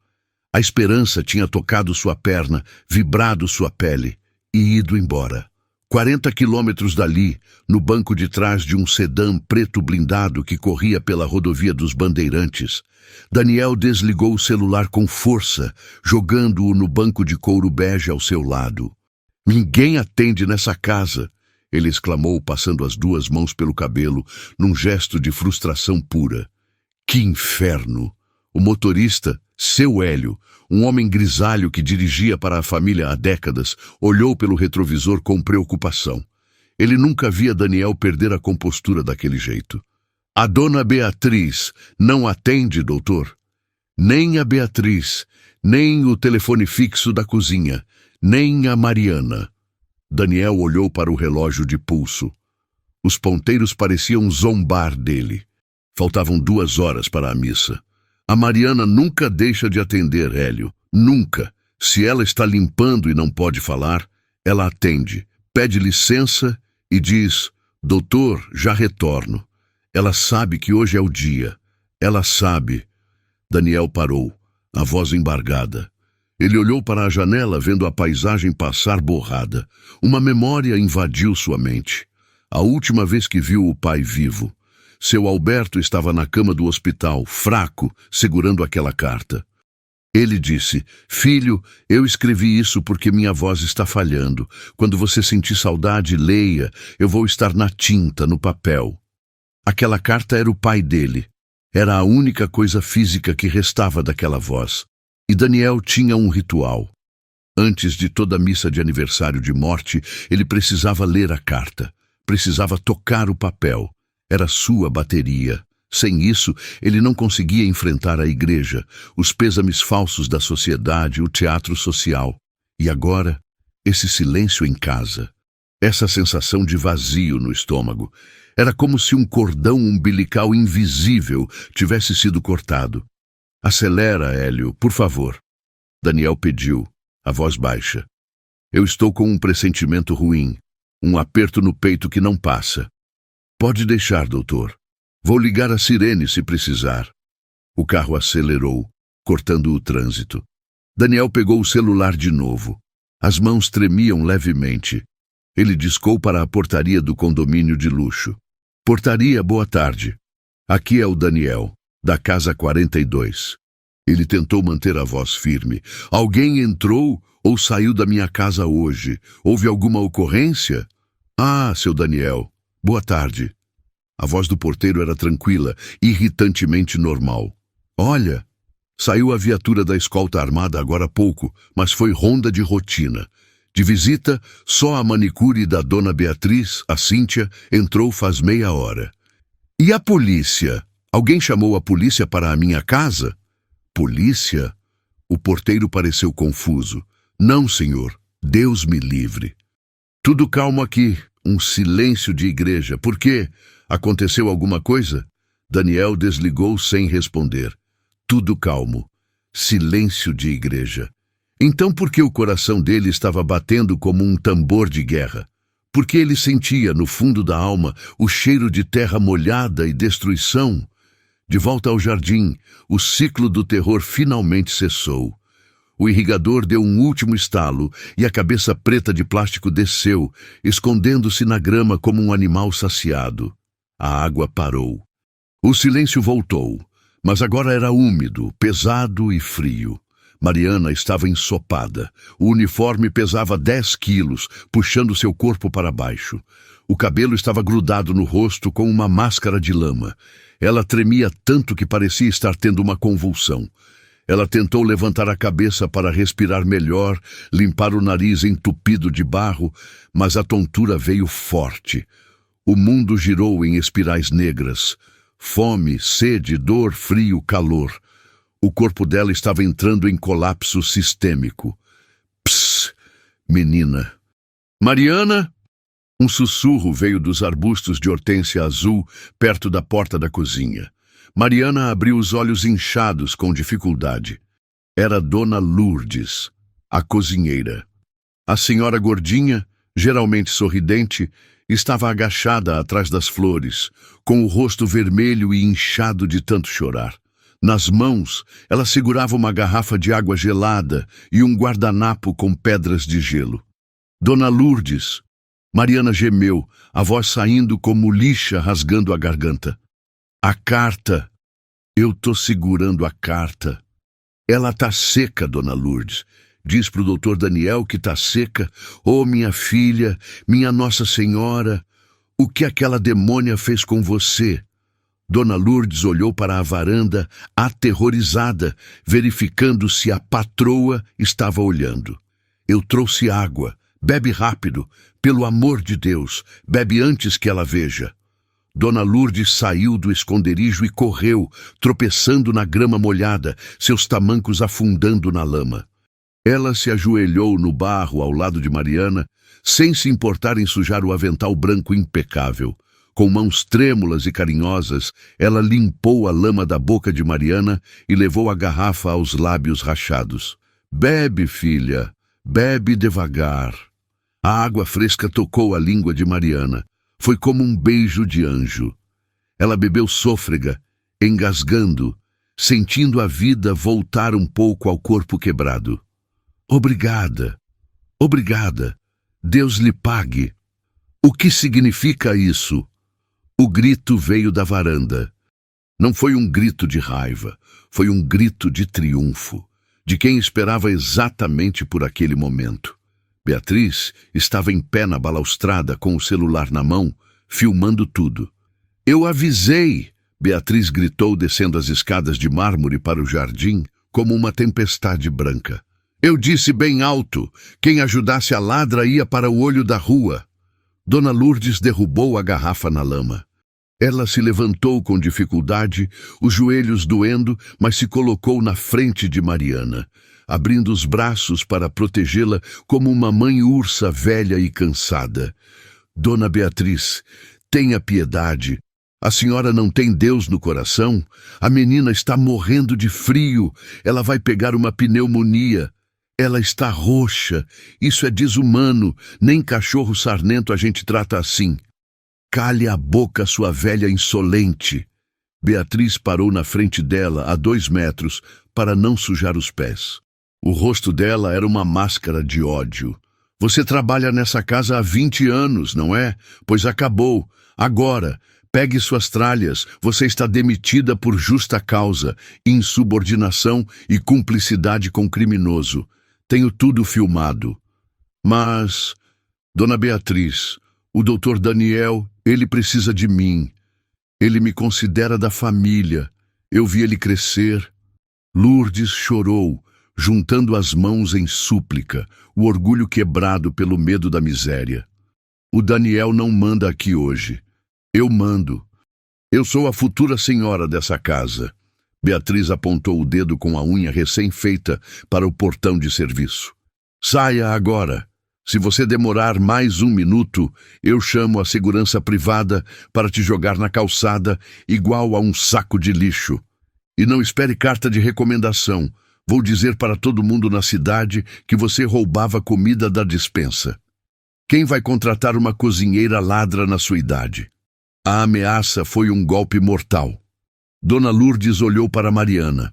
A esperança tinha tocado sua perna, vibrado sua pele e ido embora. 40 quilômetros dali, no banco de trás de um sedã preto blindado que corria pela rodovia dos Bandeirantes, Daniel desligou o celular com força, jogando-o no banco de couro bege ao seu lado. Ninguém atende nessa casa, ele exclamou, passando as duas mãos pelo cabelo, num gesto de frustração pura. Que inferno! O motorista, seu Hélio, um homem grisalho que dirigia para a família há décadas, olhou pelo retrovisor com preocupação. Ele nunca via Daniel perder a compostura daquele jeito. A dona Beatriz não atende, doutor. Nem a Beatriz, nem o telefone fixo da cozinha, nem a Mariana. Daniel olhou para o relógio de pulso. Os ponteiros pareciam zombar dele. Faltavam 2 horas para a missa. A Mariana nunca deixa de atender, Hélio. Nunca. Se ela está limpando e não pode falar, ela atende, pede licença e diz, doutor, já retorno. Ela sabe que hoje é o dia. Ela sabe. Daniel parou, a voz embargada. Ele olhou para a janela, vendo a paisagem passar borrada. Uma memória invadiu sua mente. A última vez que viu o pai vivo. Seu Alberto estava na cama do hospital, fraco, segurando aquela carta. Ele disse, filho, eu escrevi isso porque minha voz está falhando. Quando você sentir saudade, leia. Eu vou estar na tinta, no papel. Aquela carta era o pai dele. Era a única coisa física que restava daquela voz. E Daniel tinha um ritual. Antes de toda a missa de aniversário de morte, ele precisava ler a carta. Precisava tocar o papel. Era sua bateria. Sem isso, ele não conseguia enfrentar a igreja, os pêsames falsos da sociedade, o teatro social. E agora, esse silêncio em casa. Essa sensação de vazio no estômago. Era como se um cordão umbilical invisível tivesse sido cortado. Acelera, Hélio, por favor. Daniel pediu, a voz baixa. Eu estou com um pressentimento ruim, um aperto no peito que não passa. Pode deixar, doutor. Vou ligar a sirene se precisar. O carro acelerou, cortando o trânsito. Daniel pegou o celular de novo. As mãos tremiam levemente. Ele discou para a portaria do condomínio de luxo. Portaria, boa tarde. Aqui é o Daniel, da casa 42. Ele tentou manter a voz firme. Alguém entrou ou saiu da minha casa hoje? Houve alguma ocorrência? Ah, seu Daniel. Boa tarde. A voz do porteiro era tranquila, irritantemente normal. Olha, saiu a viatura da escolta armada agora há pouco, mas foi ronda de rotina. De visita, só a manicure da dona Beatriz, a Cíntia, entrou faz meia hora. E a polícia? Alguém chamou a polícia para a minha casa? Polícia? O porteiro pareceu confuso. Não, senhor. Deus me livre. Tudo calmo aqui. Um silêncio de igreja. Por quê? Aconteceu alguma coisa? Daniel desligou sem responder. Tudo calmo. Silêncio de igreja. Então por que o coração dele estava batendo como um tambor de guerra? Porque ele sentia, no fundo da alma, o cheiro de terra molhada e destruição? De volta ao jardim, o ciclo do terror finalmente cessou. O irrigador deu um último estalo e a cabeça preta de plástico desceu, escondendo-se na grama como um animal saciado. A água parou. O silêncio voltou, mas agora era úmido, pesado e frio. Mariana estava ensopada. O uniforme pesava 10 quilos, puxando seu corpo para baixo. O cabelo estava grudado no rosto com uma máscara de lama. Ela tremia tanto que parecia estar tendo uma convulsão. Ela tentou levantar a cabeça para respirar melhor, limpar o nariz entupido de barro, mas a tontura veio forte. O mundo girou em espirais negras. Fome, sede, dor, frio, calor. O corpo dela estava entrando em colapso sistêmico. Psst, menina. Mariana? Um sussurro veio dos arbustos de hortênsia azul perto da porta da cozinha. Mariana abriu os olhos inchados com dificuldade. Era Dona Lourdes, a cozinheira. A senhora gordinha, geralmente sorridente, estava agachada atrás das flores, com o rosto vermelho e inchado de tanto chorar. Nas mãos, ela segurava uma garrafa de água gelada e um guardanapo com pedras de gelo. Dona Lourdes. Mariana gemeu, a voz saindo como lixa rasgando a garganta. A carta. Eu tô segurando a carta. Ela tá seca, Dona Lourdes. Diz pro doutor Daniel que tá seca. Oh, minha filha, minha Nossa Senhora, o que aquela demônia fez com você? Dona Lourdes olhou para a varanda, aterrorizada, verificando se a patroa estava olhando. Eu trouxe água. Bebe rápido. Pelo amor de Deus, bebe antes que ela veja. Dona Lourdes saiu do esconderijo e correu, tropeçando na grama molhada, seus tamancos afundando na lama. Ela se ajoelhou no barro ao lado de Mariana, sem se importar em sujar o avental branco impecável. Com mãos trêmulas e carinhosas, ela limpou a lama da boca de Mariana e levou a garrafa aos lábios rachados. Bebe, filha, bebe devagar. A água fresca tocou a língua de Mariana. Foi como um beijo de anjo. Ela bebeu sôfrega, engasgando, sentindo a vida voltar um pouco ao corpo quebrado. Obrigada, obrigada. Deus lhe pague. O que significa isso? O grito veio da varanda. Não foi um grito de raiva, foi um grito de triunfo, de quem esperava exatamente por aquele momento. Beatriz estava em pé na balaustrada com o celular na mão, filmando tudo. Eu avisei! Beatriz gritou descendo as escadas de mármore para o jardim como uma tempestade branca. Eu disse bem alto, quem ajudasse a ladra ia para o olho da rua. Dona Lourdes derrubou a garrafa na lama. Ela se levantou com dificuldade, os joelhos doendo, mas se colocou na frente de Mariana, abrindo os braços para protegê-la como uma mãe ursa velha e cansada. Dona Beatriz, tenha piedade. A senhora não tem Deus no coração? A menina está morrendo de frio. Ela vai pegar uma pneumonia. Ela está roxa. Isso é desumano. Nem cachorro sarnento a gente trata assim. Cale a boca, sua velha insolente. Beatriz parou na frente dela, a 2 metros, para não sujar os pés. O rosto dela era uma máscara de ódio. Você trabalha nessa casa há 20 anos, não é? Pois acabou. Agora, pegue suas tralhas. Você está demitida por justa causa, insubordinação e cumplicidade com criminoso. Tenho tudo filmado. Mas, Dona Beatriz, o doutor Daniel, ele precisa de mim. Ele me considera da família. Eu vi ele crescer. Lourdes chorou, juntando as mãos em súplica, o orgulho quebrado pelo medo da miséria. O Daniel não manda aqui hoje. Eu mando. Eu sou a futura senhora dessa casa. Beatriz apontou o dedo com a unha recém-feita para o portão de serviço. Saia agora. Se você demorar mais 1 minuto, eu chamo a segurança privada para te jogar na calçada igual a um saco de lixo. E não espere carta de recomendação. Vou dizer para todo mundo na cidade que você roubava comida da despensa. Quem vai contratar uma cozinheira ladra na sua idade? A ameaça foi um golpe mortal. Dona Lourdes olhou para Mariana.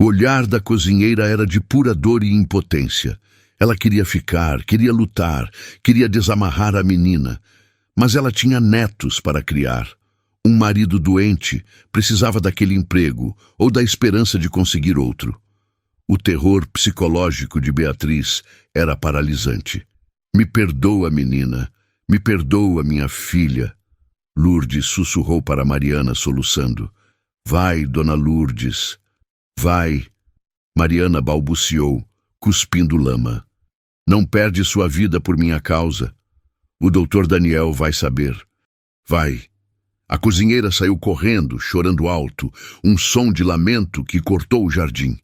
O olhar da cozinheira era de pura dor e impotência. Ela queria ficar, queria lutar, queria desamarrar a menina. Mas ela tinha netos para criar. Um marido doente precisava daquele emprego ou da esperança de conseguir outro. O terror psicológico de Beatriz era paralisante. Me perdoa, menina. Me perdoa, minha filha. Lourdes sussurrou para Mariana, soluçando. Vai, dona Lourdes. Vai. Mariana balbuciou, cuspindo lama. Não perde sua vida por minha causa. O doutor Daniel vai saber. Vai. A cozinheira saiu correndo, chorando alto, um som de lamento que cortou o jardim.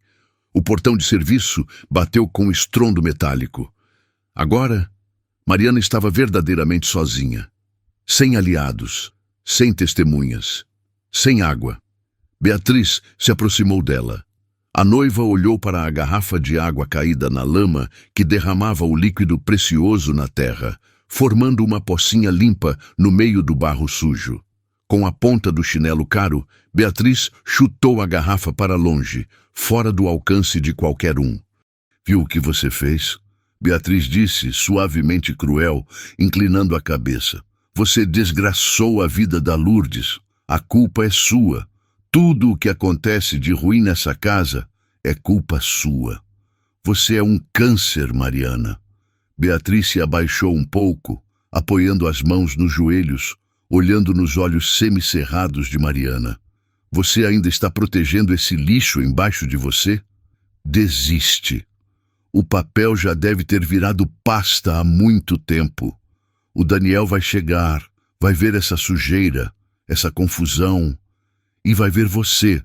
O portão de serviço bateu com estrondo metálico. Agora, Mariana estava verdadeiramente sozinha. Sem aliados, sem testemunhas, sem água. Beatriz se aproximou dela. A noiva olhou para a garrafa de água caída na lama que derramava o líquido precioso na terra, formando uma pocinha limpa no meio do barro sujo. Com a ponta do chinelo caro, Beatriz chutou a garrafa para longe, fora do alcance de qualquer um. Viu o que você fez? Beatriz disse, suavemente cruel, inclinando a cabeça. Você desgraçou a vida da Lourdes. A culpa é sua. Tudo o que acontece de ruim nessa casa é culpa sua. Você é um câncer, Mariana. Beatriz se abaixou um pouco, apoiando as mãos nos joelhos, olhando nos olhos semicerrados de Mariana. Você ainda está protegendo esse lixo embaixo de você? Desiste. O papel já deve ter virado pasta há muito tempo. O Daniel vai chegar, vai ver essa sujeira, essa confusão, e vai ver você.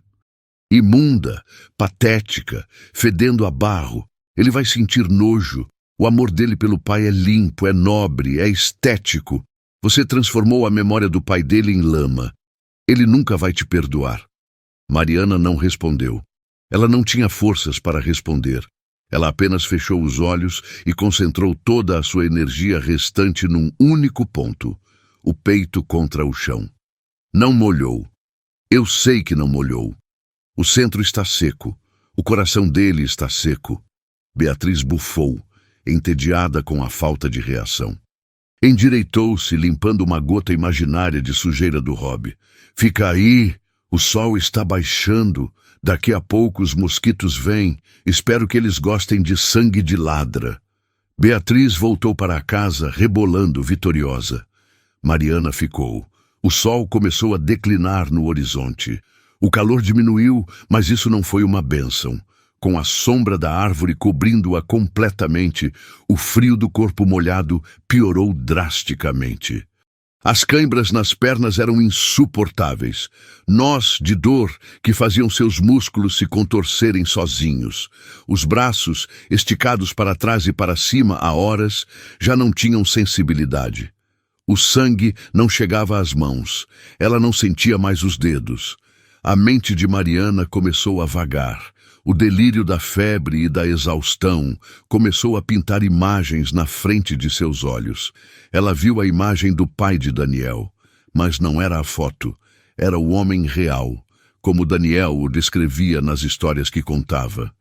Imunda, patética, fedendo a barro. Ele vai sentir nojo. O amor dele pelo pai é limpo, é nobre, é estético. Você transformou a memória do pai dele em lama. Ele nunca vai te perdoar. Mariana não respondeu. Ela não tinha forças para responder. Ela apenas fechou os olhos e concentrou toda a sua energia restante num único ponto, o peito contra o chão. Não molhou. Eu sei que não molhou. O centro está seco. O coração dele está seco. Beatriz bufou, entediada com a falta de reação. Endireitou-se, limpando uma gota imaginária de sujeira do Rob. Fica aí, o sol está baixando. Daqui a pouco os mosquitos vêm. Espero que eles gostem de sangue de ladra. Beatriz voltou para a casa, rebolando, vitoriosa. Mariana ficou. O sol começou a declinar no horizonte. O calor diminuiu, mas isso não foi uma bênção. Com a sombra da árvore cobrindo-a completamente, o frio do corpo molhado piorou drasticamente. As cãibras nas pernas eram insuportáveis, nós de dor que faziam seus músculos se contorcerem sozinhos. Os braços, esticados para trás e para cima há horas, já não tinham sensibilidade. O sangue não chegava às mãos, ela não sentia mais os dedos. A mente de Mariana começou a vagar. O delírio da febre e da exaustão começou a pintar imagens na frente de seus olhos. Ela viu a imagem do pai de Daniel, mas não era a foto, era o homem real, como Daniel o descrevia nas histórias que contava.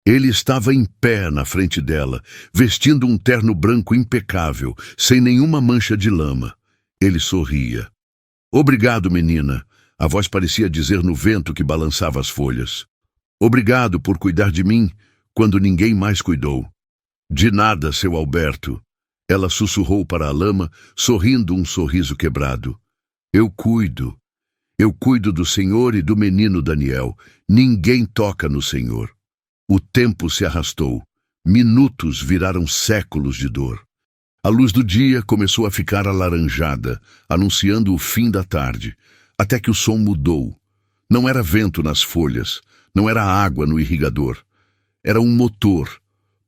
Ele estava em pé na frente dela, vestindo um terno branco impecável, sem nenhuma mancha de lama. Ele sorria. Obrigado, menina. A voz parecia dizer no vento que balançava as folhas. Obrigado por cuidar de mim quando ninguém mais cuidou. De nada, seu Alberto. Ela sussurrou para a lama, sorrindo um sorriso quebrado. Eu cuido. Eu cuido do Senhor e do menino Daniel. Ninguém toca no Senhor. O tempo se arrastou. Minutos viraram séculos de dor. A luz do dia começou a ficar alaranjada, anunciando o fim da tarde, até que o som mudou. Não era vento nas folhas, não era água no irrigador. Era um motor,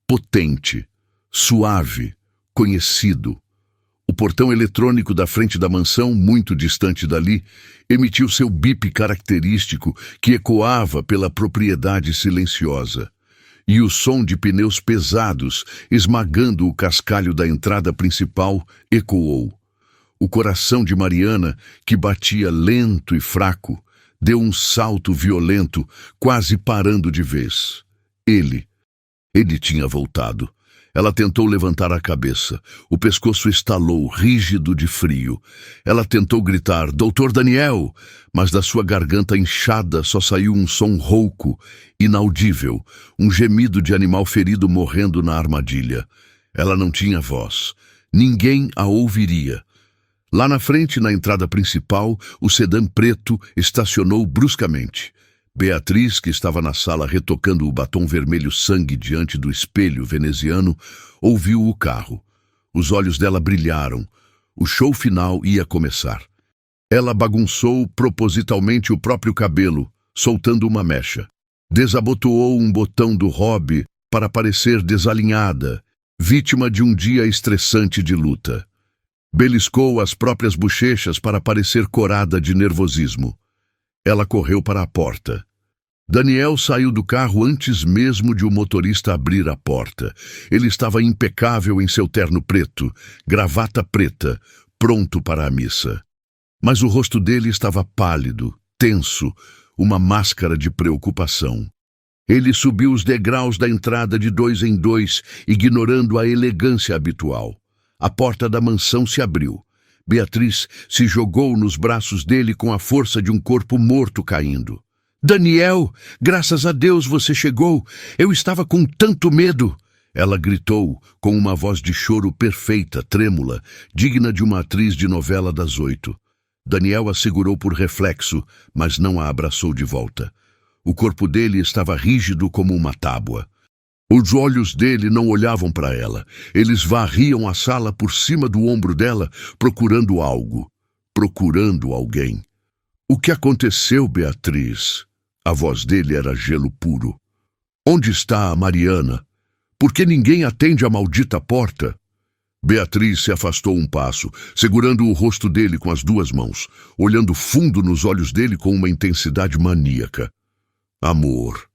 potente, suave, conhecido. O portão eletrônico da frente da mansão, muito distante dali, emitiu seu bip característico que ecoava pela propriedade silenciosa. E o som de pneus pesados, esmagando o cascalho da entrada principal, ecoou. O coração de Mariana, que batia lento e fraco, Deu um salto violento, quase parando de vez. Ele tinha voltado. Ela tentou levantar a cabeça. O pescoço estalou, rígido de frio. Ela tentou gritar, Doutor Daniel! Mas da sua garganta inchada só saiu um som rouco, inaudível, um gemido de animal ferido morrendo na armadilha. Ela não tinha voz. Ninguém a ouviria. Lá na frente, na entrada principal, o sedã preto estacionou bruscamente. Beatriz, que estava na sala retocando o batom vermelho sangue diante do espelho veneziano, ouviu o carro. Os olhos dela brilharam. O show final ia começar. Ela bagunçou propositalmente o próprio cabelo, soltando uma mecha. Desabotoou um botão do hobby para parecer desalinhada, vítima de um dia estressante de luta. Beliscou as próprias bochechas para parecer corada de nervosismo. Ela correu para a porta. Daniel saiu do carro antes mesmo de o motorista abrir a porta. Ele estava impecável em seu terno preto, gravata preta, pronto para a missa. Mas o rosto dele estava pálido, tenso, uma máscara de preocupação. Ele subiu os degraus da entrada de 2 em 2, ignorando a elegância habitual. A porta da mansão se abriu. Beatriz se jogou nos braços dele com a força de um corpo morto caindo. Daniel, graças a Deus você chegou. Eu estava com tanto medo. Ela gritou, com uma voz de choro perfeita, trêmula, digna de uma atriz de novela das 8. Daniel a segurou por reflexo, mas não a abraçou de volta. O corpo dele estava rígido como uma tábua. Os olhos dele não olhavam para ela. Eles varriam a sala por cima do ombro dela, procurando algo, procurando alguém. O que aconteceu, Beatriz? A voz dele era gelo puro. Onde está a Mariana? Por que ninguém atende a maldita porta? Beatriz se afastou um passo, segurando o rosto dele com as 2 mãos, olhando fundo nos olhos dele com uma intensidade maníaca. Amor,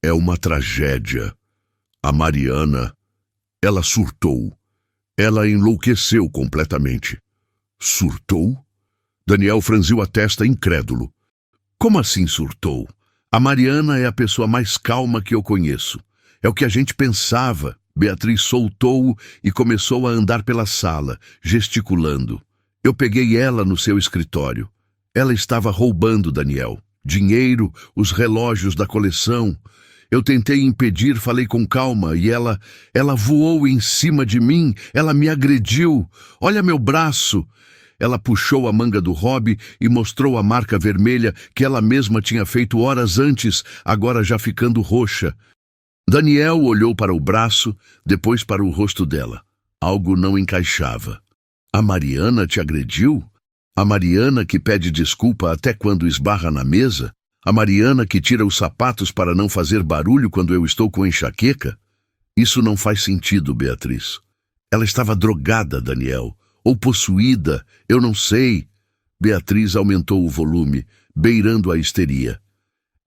é uma tragédia. A Mariana, ela surtou. Ela enlouqueceu completamente. Surtou? Daniel franziu a testa incrédulo. Como assim surtou? A Mariana é a pessoa mais calma que eu conheço. É o que a gente pensava. Beatriz soltou-o e começou a andar pela sala, gesticulando. Eu peguei ela no seu escritório. Ela estava roubando Daniel. Dinheiro, os relógios da coleção. Eu tentei impedir, falei com calma, e ela voou em cima de mim, ela me agrediu. Olha meu braço. Ela puxou a manga do hobby e mostrou a marca vermelha que ela mesma tinha feito horas antes, agora já ficando roxa. Daniel olhou para o braço, depois para o rosto dela. Algo não encaixava. A Mariana te agrediu? A Mariana que pede desculpa até quando esbarra na mesa? A Mariana que tira os sapatos para não fazer barulho quando eu estou com enxaqueca? Isso não faz sentido, Beatriz. Ela estava drogada, Daniel. Ou possuída, eu não sei. Beatriz aumentou o volume, beirando a histeria.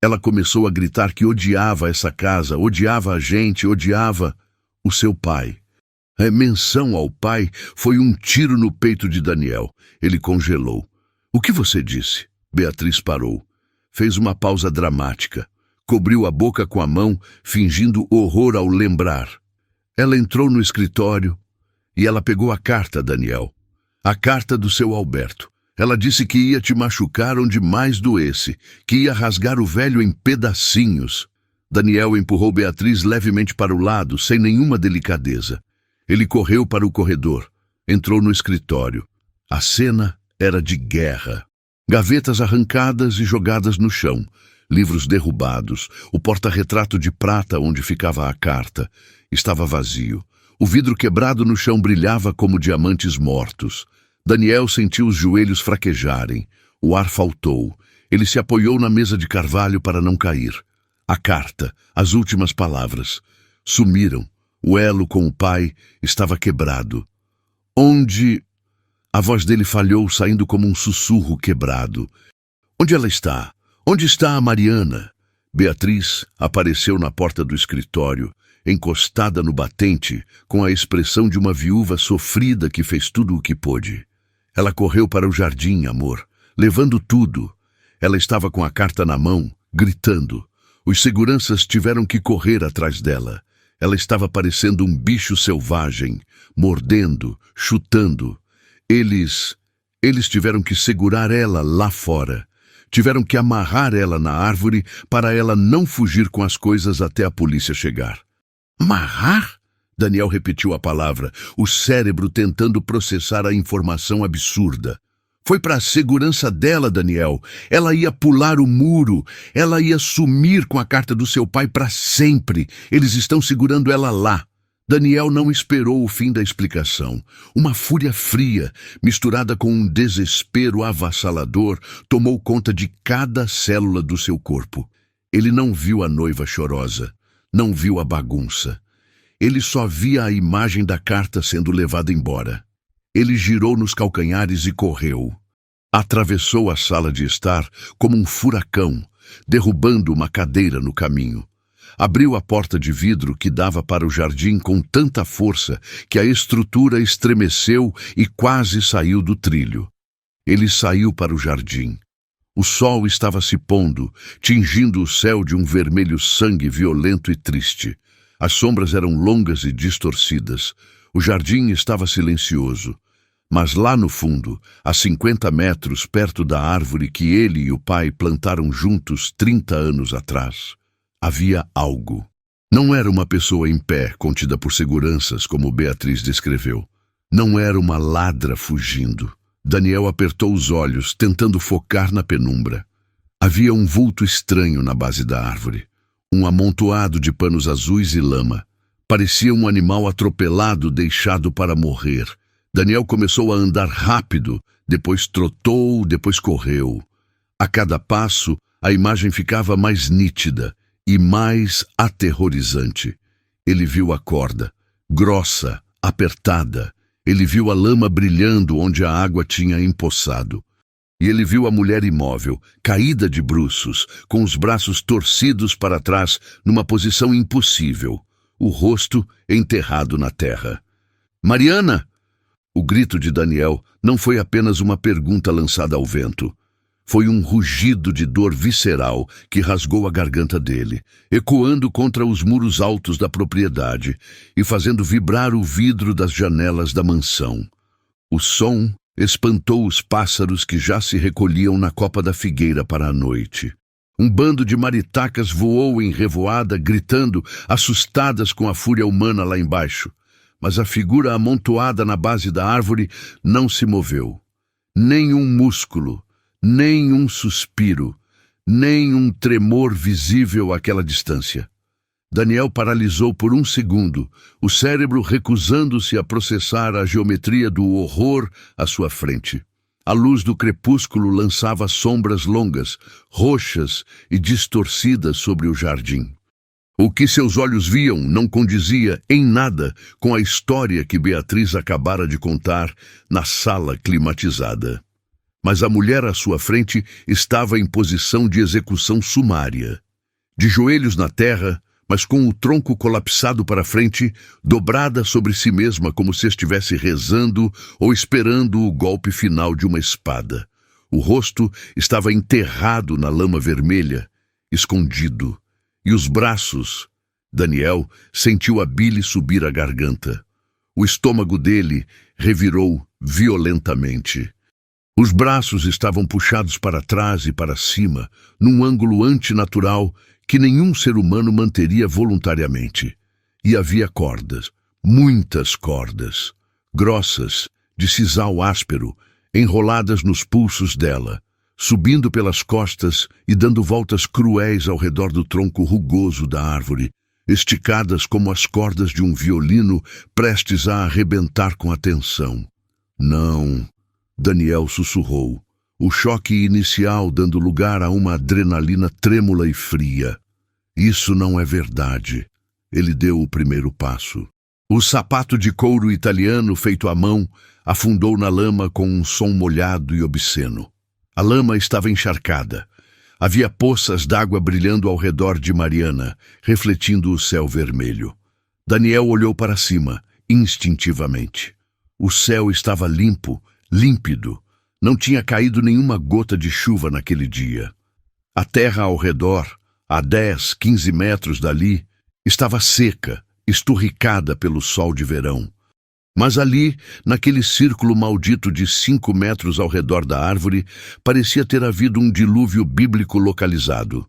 Ela começou a gritar que odiava essa casa, odiava a gente, odiava o seu pai. A menção ao pai foi um tiro no peito de Daniel. Ele congelou. O que você disse? Beatriz parou. Fez uma pausa dramática. Cobriu a boca com a mão, fingindo horror ao lembrar. Ela entrou no escritório e ela pegou a carta, Daniel. A carta do seu Alberto. Ela disse que ia te machucar onde mais doesse, que ia rasgar o velho em pedacinhos. Daniel empurrou Beatriz levemente para o lado, sem nenhuma delicadeza. Ele correu para o corredor. Entrou no escritório. A cena era de guerra. Gavetas arrancadas e jogadas no chão. Livros derrubados. O porta-retrato de prata onde ficava a carta estava vazio. O vidro quebrado no chão brilhava como diamantes mortos. Daniel sentiu os joelhos fraquejarem. O ar faltou. Ele se apoiou na mesa de carvalho para não cair. A carta, as últimas palavras, sumiram. O elo com o pai estava quebrado. Onde... A voz dele falhou, saindo como um sussurro quebrado. Onde ela está? Onde está a Mariana? Beatriz apareceu na porta do escritório, encostada no batente, com a expressão de uma viúva sofrida que fez tudo o que pôde. Ela correu para o jardim, amor, levando tudo. Ela estava com a carta na mão, gritando. Os seguranças tiveram que correr atrás dela. Ela estava parecendo um bicho selvagem, mordendo, chutando. Eles tiveram que segurar ela lá fora. Tiveram que amarrar ela na árvore para ela não fugir com as coisas até a polícia chegar. Amarrar? Daniel repetiu a palavra, o cérebro tentando processar a informação absurda. Foi para a segurança dela, Daniel. Ela ia pular o muro. Ela ia sumir com a carta do seu pai para sempre. Eles estão segurando ela lá. Daniel não esperou o fim da explicação. Uma fúria fria, misturada com um desespero avassalador, tomou conta de cada célula do seu corpo. Ele não viu a noiva chorosa. Não viu a bagunça. Ele só via a imagem da carta sendo levada embora. Ele girou nos calcanhares e correu. Atravessou a sala de estar como um furacão, derrubando uma cadeira no caminho. Abriu a porta de vidro que dava para o jardim com tanta força que a estrutura estremeceu e quase saiu do trilho. Ele saiu para o jardim. O sol estava se pondo, tingindo o céu de um vermelho sangue violento e triste. As sombras eram longas e distorcidas. O jardim estava silencioso. Mas lá no fundo, a 50 metros perto da árvore que ele e o pai plantaram juntos 30 anos atrás, havia algo. Não era uma pessoa em pé, contida por seguranças, como Beatriz descreveu. Não era uma ladra fugindo. Daniel apertou os olhos, tentando focar na penumbra. Havia um vulto estranho na base da árvore. Um amontoado de panos azuis e lama. Parecia um animal atropelado deixado para morrer. Daniel começou a andar rápido, depois trotou, depois correu. A cada passo, a imagem ficava mais nítida e mais aterrorizante. Ele viu a corda, grossa, apertada. Ele viu a lama brilhando onde a água tinha empoçado. E ele viu a mulher imóvel, caída de bruços, com os braços torcidos para trás, numa posição impossível, o rosto enterrado na terra. Mariana! O grito de Daniel não foi apenas uma pergunta lançada ao vento. Foi um rugido de dor visceral que rasgou a garganta dele, ecoando contra os muros altos da propriedade e fazendo vibrar o vidro das janelas da mansão. O som espantou os pássaros que já se recolhiam na copa da figueira para a noite. Um bando de maritacas voou em revoada, gritando, assustadas com a fúria humana lá embaixo. Mas a figura amontoada na base da árvore não se moveu. Nem um músculo, nem um suspiro, nem um tremor visível àquela distância. Daniel paralisou por um segundo, o cérebro recusando-se a processar a geometria do horror à sua frente. A luz do crepúsculo lançava sombras longas, roxas e distorcidas sobre o jardim. O que seus olhos viam não condizia em nada com a história que Beatriz acabara de contar na sala climatizada. Mas a mulher à sua frente estava em posição de execução sumária. De joelhos na terra, mas com o tronco colapsado para frente, dobrada sobre si mesma como se estivesse rezando ou esperando o golpe final de uma espada. O rosto estava enterrado na lama vermelha, escondido. E os braços... Daniel sentiu a bile subir à garganta. O estômago dele revirou violentamente. Os braços estavam puxados para trás e para cima, num ângulo antinatural que nenhum ser humano manteria voluntariamente. E havia cordas, muitas cordas, grossas, de sisal áspero, enroladas nos pulsos dela, subindo pelas costas e dando voltas cruéis ao redor do tronco rugoso da árvore, esticadas como as cordas de um violino prestes a arrebentar com a tensão. Não, Daniel sussurrou, o choque inicial dando lugar a uma adrenalina trêmula e fria. Isso não é verdade. Ele deu o primeiro passo. O sapato de couro italiano feito à mão afundou na lama com um som molhado e obsceno. A lama estava encharcada. Havia poças d'água brilhando ao redor de Mariana, refletindo o céu vermelho. Daniel olhou para cima, instintivamente. O céu estava limpo, límpido. Não tinha caído nenhuma gota de chuva naquele dia. A terra ao redor, a 10, 15 metros dali, estava seca, esturricada pelo sol de verão. Mas ali, naquele círculo maldito de 5 metros ao redor da árvore, parecia ter havido um dilúvio bíblico localizado.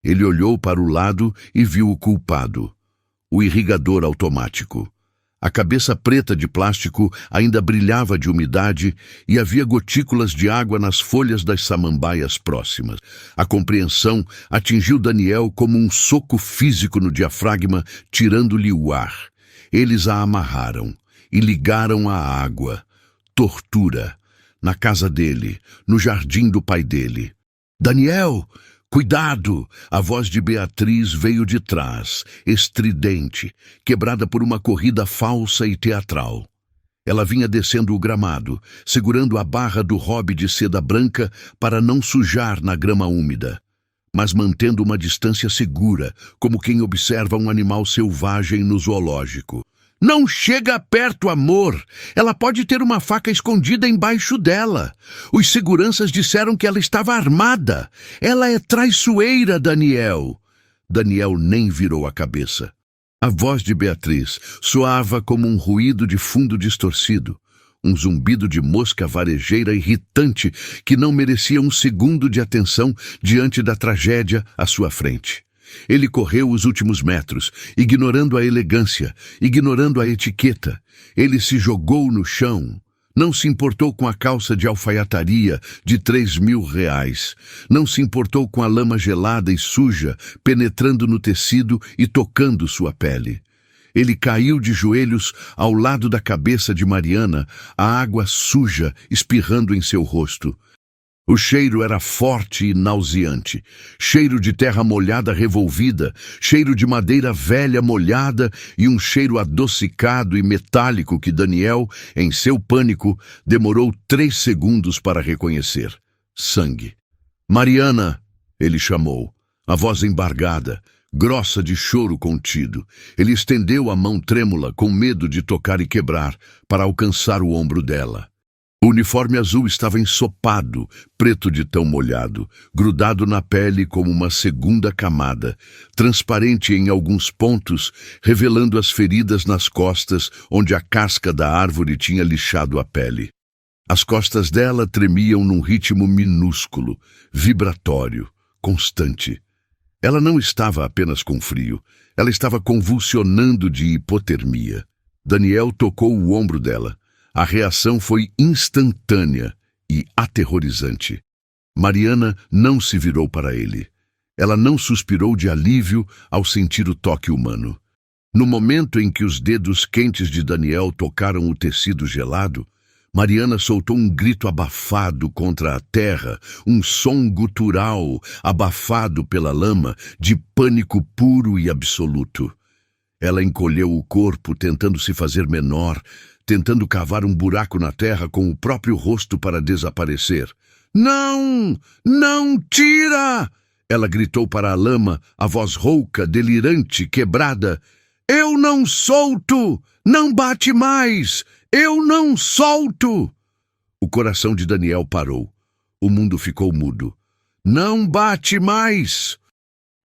Ele olhou para o lado e viu o culpado, o irrigador automático. A cabeça preta de plástico ainda brilhava de umidade e havia gotículas de água nas folhas das samambaias próximas. A compreensão atingiu Daniel como um soco físico no diafragma, tirando-lhe o ar. Eles a amarraram e ligaram à água. Tortura. Na casa dele, no jardim do pai dele. Daniel! Cuidado! A voz de Beatriz veio de trás, estridente, quebrada por uma corrida falsa e teatral. Ela vinha descendo o gramado, segurando a barra do hobby de seda branca para não sujar na grama úmida, mas mantendo uma distância segura, como quem observa um animal selvagem no zoológico. Não chega perto, amor! Ela pode ter uma faca escondida embaixo dela. Os seguranças disseram que ela estava armada. Ela é traiçoeira, Daniel. Daniel nem virou a cabeça. A voz de Beatriz soava como um ruído de fundo distorcido, um zumbido de mosca varejeira irritante que não merecia um segundo de atenção diante da tragédia à sua frente. Ele correu os últimos metros, ignorando a elegância, ignorando a etiqueta. Ele se jogou no chão. Não se importou com a calça de alfaiataria de R$3.000. Não se importou com a lama gelada e suja penetrando no tecido e tocando sua pele. Ele caiu de joelhos ao lado da cabeça de Mariana, a água suja espirrando em seu rosto. O cheiro era forte e nauseante, cheiro de terra molhada revolvida, cheiro de madeira velha molhada e um cheiro adocicado e metálico que Daniel, em seu pânico, demorou 3 segundos para reconhecer. Sangue. Mariana, ele chamou, a voz embargada, grossa de choro contido. Ele estendeu a mão trêmula, com medo de tocar e quebrar, para alcançar o ombro dela. O uniforme azul estava ensopado, preto de tão molhado, grudado na pele como uma segunda camada, transparente em alguns pontos, revelando as feridas nas costas onde a casca da árvore tinha lixado a pele. As costas dela tremiam num ritmo minúsculo, vibratório, constante. Ela não estava apenas com frio, ela estava convulsionando de hipotermia. Daniel tocou o ombro dela. A reação foi instantânea e aterrorizante. Mariana não se virou para ele. Ela não suspirou de alívio ao sentir o toque humano. No momento em que os dedos quentes de Daniel tocaram o tecido gelado, Mariana soltou um grito abafado contra a terra, um som gutural, abafado pela lama, de pânico puro e absoluto. Ela encolheu o corpo, tentando se fazer menor, tentando cavar um buraco na terra com o próprio rosto para desaparecer. Não! Não tira! Ela gritou para a lama, a voz rouca, delirante, quebrada. Eu não solto! Não bate mais! Eu não solto! O coração de Daniel parou. O mundo ficou mudo. Não bate mais!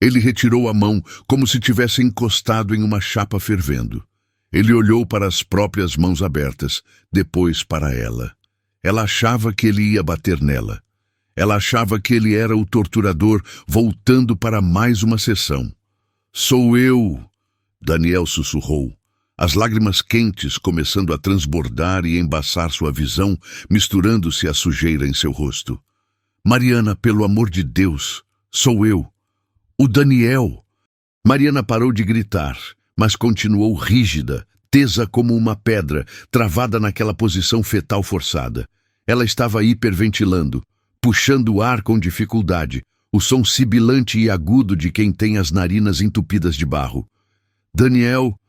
Ele retirou a mão como se tivesse encostado em uma chapa fervendo. Ele olhou para as próprias mãos abertas, depois para ela. Ela achava que ele ia bater nela. Ela achava que ele era o torturador voltando para mais uma sessão. Sou eu, Daniel sussurrou, as lágrimas quentes começando a transbordar e embaçar sua visão, misturando-se à sujeira em seu rosto. Mariana, pelo amor de Deus, sou eu. O Daniel. Mariana parou de gritar, mas continuou rígida, tesa como uma pedra, travada naquela posição fetal forçada. Ela estava hiperventilando, puxando o ar com dificuldade, o som sibilante e agudo de quem tem as narinas entupidas de barro. Daniel...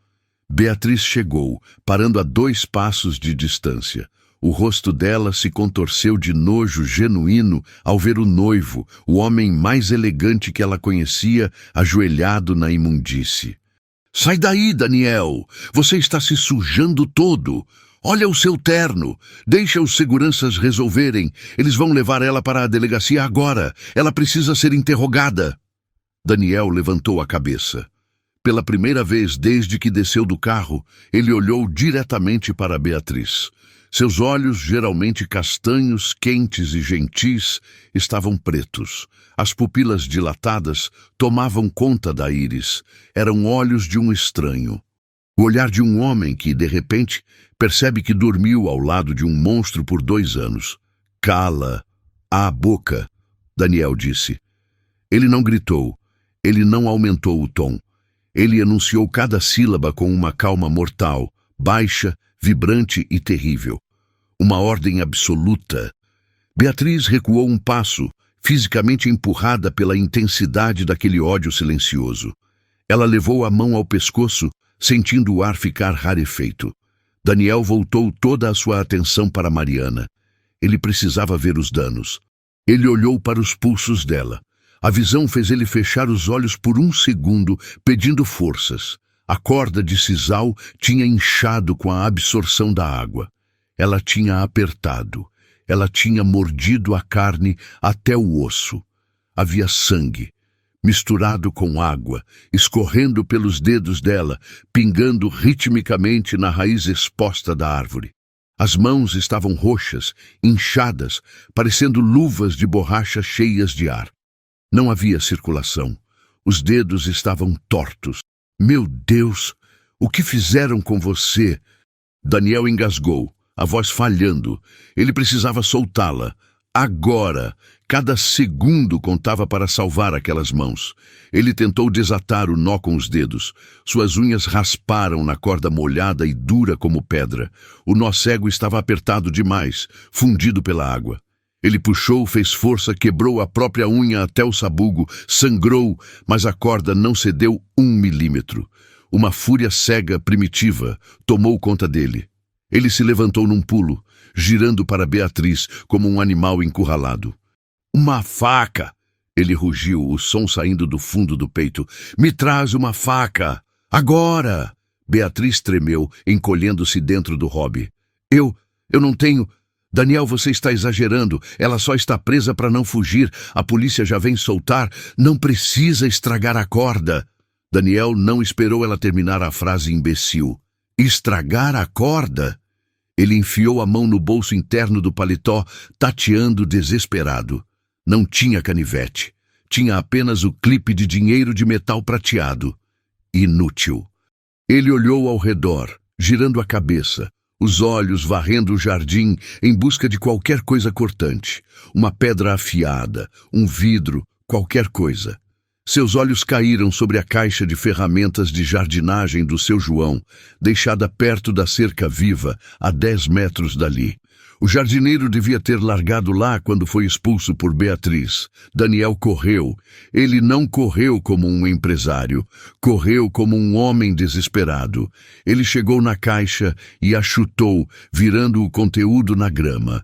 Beatriz chegou, parando a 2 passos de distância. O rosto dela se contorceu de nojo genuíno ao ver o noivo, o homem mais elegante que ela conhecia, ajoelhado na imundície. Sai daí, Daniel! Você está se sujando todo! Olha o seu terno! Deixa os seguranças resolverem. Eles vão levar ela para a delegacia agora. Ela precisa ser interrogada. Daniel levantou a cabeça. Pela primeira vez desde que desceu do carro, ele olhou diretamente para Beatriz. Seus olhos, geralmente castanhos, quentes e gentis, estavam pretos. As pupilas dilatadas tomavam conta da íris. Eram olhos de um estranho. O olhar de um homem que, de repente, percebe que dormiu ao lado de um monstro por 2 anos. Cala a boca, Daniel disse. Ele não gritou. Ele não aumentou o tom. Ele enunciou cada sílaba com uma calma mortal, baixa, vibrante e terrível. Uma ordem absoluta. Beatriz recuou um passo, fisicamente empurrada pela intensidade daquele ódio silencioso. Ela levou a mão ao pescoço, sentindo o ar ficar rarefeito. Daniel voltou toda a sua atenção para Mariana. Ele precisava ver os danos. Ele olhou para os pulsos dela. A visão fez ele fechar os olhos por 1 segundo, pedindo forças. A corda de sisal tinha inchado com a absorção da água. Ela tinha apertado. Ela tinha mordido a carne até o osso. Havia sangue, misturado com água, escorrendo pelos dedos dela, pingando ritmicamente na raiz exposta da árvore. As mãos estavam roxas, inchadas, parecendo luvas de borracha cheias de ar. Não havia circulação. Os dedos estavam tortos. Meu Deus, o que fizeram com você? Daniel engasgou, a voz falhando. Ele precisava soltá-la. Agora! Cada segundo contava para salvar aquelas mãos. Ele tentou desatar o nó com os dedos. Suas unhas rasparam na corda molhada e dura como pedra. O nó cego estava apertado demais, fundido pela água. Ele puxou, fez força, quebrou a própria unha até o sabugo, sangrou, mas a corda não cedeu 1 milímetro. Uma fúria cega, primitiva, tomou conta dele. Ele se levantou num pulo, girando para Beatriz como um animal encurralado. Uma faca! Ele rugiu, o som saindo do fundo do peito. Me traz uma faca! Agora! Beatriz tremeu, encolhendo-se dentro do hobby. Eu não tenho... Daniel, você está exagerando. Ela só está presa para não fugir. A polícia já vem soltar. Não precisa estragar a corda. Daniel não esperou ela terminar a frase imbecil. Estragar a corda? Ele enfiou a mão no bolso interno do paletó, tateando desesperado. Não tinha canivete. Tinha apenas o clipe de dinheiro de metal prateado. Inútil. Ele olhou ao redor, girando a cabeça, os olhos varrendo o jardim em busca de qualquer coisa cortante. Uma pedra afiada, um vidro, qualquer coisa. Seus olhos caíram sobre a caixa de ferramentas de jardinagem do seu João, deixada perto da cerca viva, a 10 metros dali. O jardineiro devia ter largado lá quando foi expulso por Beatriz. Daniel correu. Ele não correu como um empresário. Correu como um homem desesperado. Ele chegou na caixa e a chutou, virando o conteúdo na grama.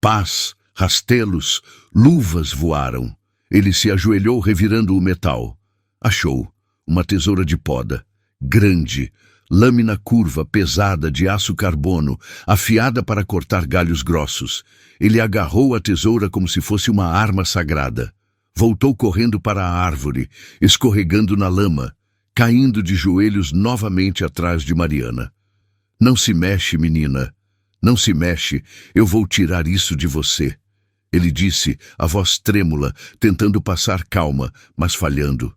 Pás, rastelos, luvas voaram. Ele se ajoelhou revirando o metal. Achou uma tesoura de poda, grande, lâmina curva, pesada, de aço carbono, afiada para cortar galhos grossos. Ele agarrou a tesoura como se fosse uma arma sagrada. Voltou correndo para a árvore, escorregando na lama, caindo de joelhos novamente atrás de Mariana. Não se mexe, menina. Não se mexe. Eu vou tirar isso de você. Ele disse, a voz trêmula, tentando passar calma, mas falhando.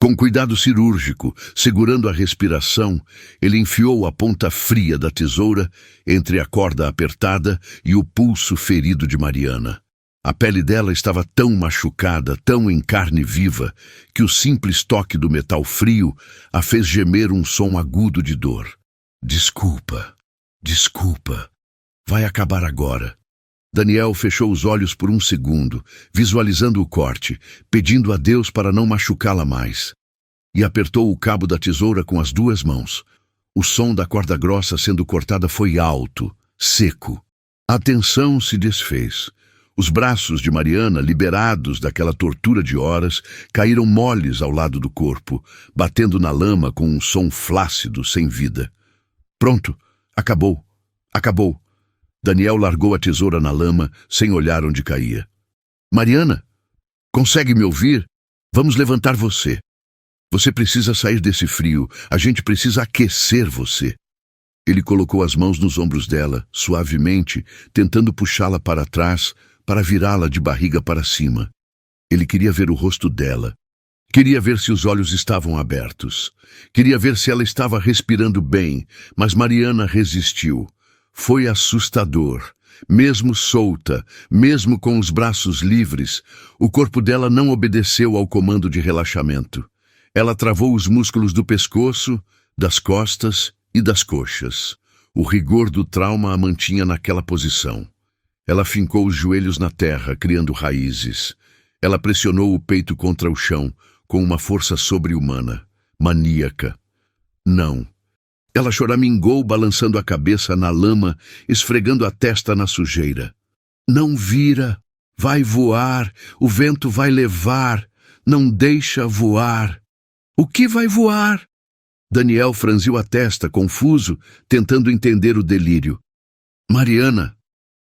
Com cuidado cirúrgico, segurando a respiração, ele enfiou a ponta fria da tesoura entre a corda apertada e o pulso ferido de Mariana. A pele dela estava tão machucada, tão em carne viva, que o simples toque do metal frio a fez gemer um som agudo de dor. Desculpa, desculpa. Vai acabar agora. Daniel fechou os olhos por 1 segundo, visualizando o corte, pedindo a Deus para não machucá-la mais. E apertou o cabo da tesoura com as 2 mãos. O som da corda grossa sendo cortada foi alto, seco. A tensão se desfez. Os braços de Mariana, liberados daquela tortura de horas, caíram moles ao lado do corpo, batendo na lama com um som flácido, sem vida. Pronto, acabou. Acabou. Daniel largou a tesoura na lama, sem olhar onde caía. Mariana, consegue me ouvir? Vamos levantar você. Você precisa sair desse frio. A gente precisa aquecer você. Ele colocou as mãos nos ombros dela, suavemente, tentando puxá-la para trás, para virá-la de barriga para cima. Ele queria ver o rosto dela. Queria ver se os olhos estavam abertos. Queria ver se ela estava respirando bem, mas Mariana resistiu. Foi assustador. Mesmo solta, mesmo com os braços livres, o corpo dela não obedeceu ao comando de relaxamento. Ela travou os músculos do pescoço, das costas e das coxas. O rigor do trauma a mantinha naquela posição. Ela fincou os joelhos na terra, criando raízes. Ela pressionou o peito contra o chão, com uma força sobre-humana, maníaca. Não. Ela choramingou, balançando a cabeça na lama, esfregando a testa na sujeira. Não vira. Vai voar. O vento vai levar. Não deixa voar. O que vai voar? Daniel franziu a testa, confuso, tentando entender o delírio. Mariana,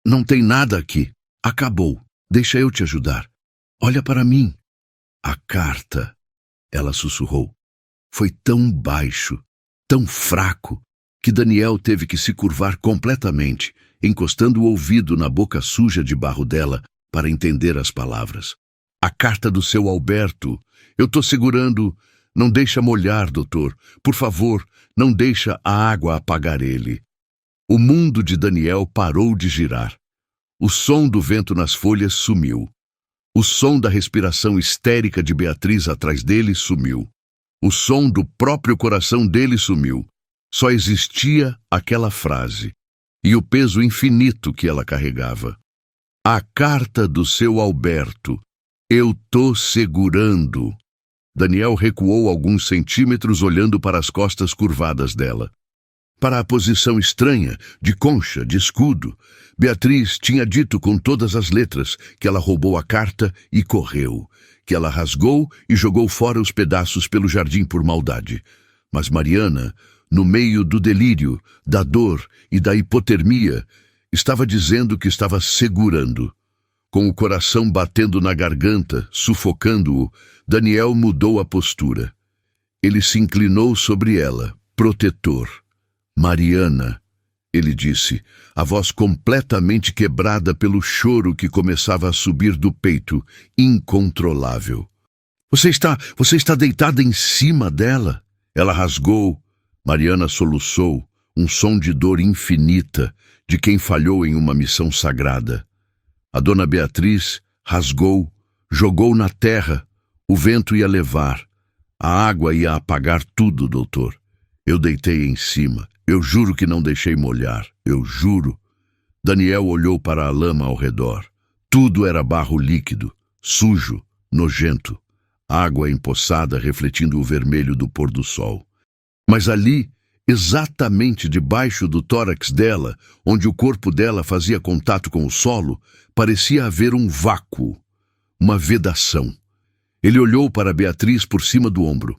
não tem nada aqui. Acabou. Deixa eu te ajudar. Olha para mim. A carta, ela sussurrou. Foi tão baixo, tão fraco, que Daniel teve que se curvar completamente, encostando o ouvido na boca suja de barro dela para entender as palavras. A carta do seu Alberto. Eu tô segurando. Não deixa molhar, doutor. Por favor, não deixa a água apagar ele. O mundo de Daniel parou de girar. O som do vento nas folhas sumiu. O som da respiração histérica de Beatriz atrás dele sumiu. O som do próprio coração dele sumiu. Só existia aquela frase e o peso infinito que ela carregava. A carta do seu Alberto. Eu tô segurando. Daniel recuou alguns centímetros olhando para as costas curvadas dela. Para a posição estranha, de concha, de escudo. Beatriz tinha dito com todas as letras que ela roubou a carta e correu, que ela rasgou e jogou fora os pedaços pelo jardim por maldade. Mas Mariana, no meio do delírio, da dor e da hipotermia, estava dizendo que estava segurando. Com o coração batendo na garganta, sufocando-o, Daniel mudou a postura. Ele se inclinou sobre ela, protetor. Mariana, ele disse, a voz completamente quebrada pelo choro que começava a subir do peito, incontrolável. Você está deitada em cima dela? Ela rasgou. Mariana soluçou, um som de dor infinita, de quem falhou em uma missão sagrada. A dona Beatriz rasgou, jogou na terra. O vento ia levar. A água ia apagar tudo, doutor. Eu deitei em cima. Eu juro que não deixei molhar. Eu juro. Daniel olhou para a lama ao redor. Tudo era barro líquido, sujo, nojento. Água empoçada refletindo o vermelho do pôr do sol. Mas ali, exatamente debaixo do tórax dela, onde o corpo dela fazia contato com o solo, parecia haver um vácuo, uma vedação. Ele olhou para Beatriz por cima do ombro.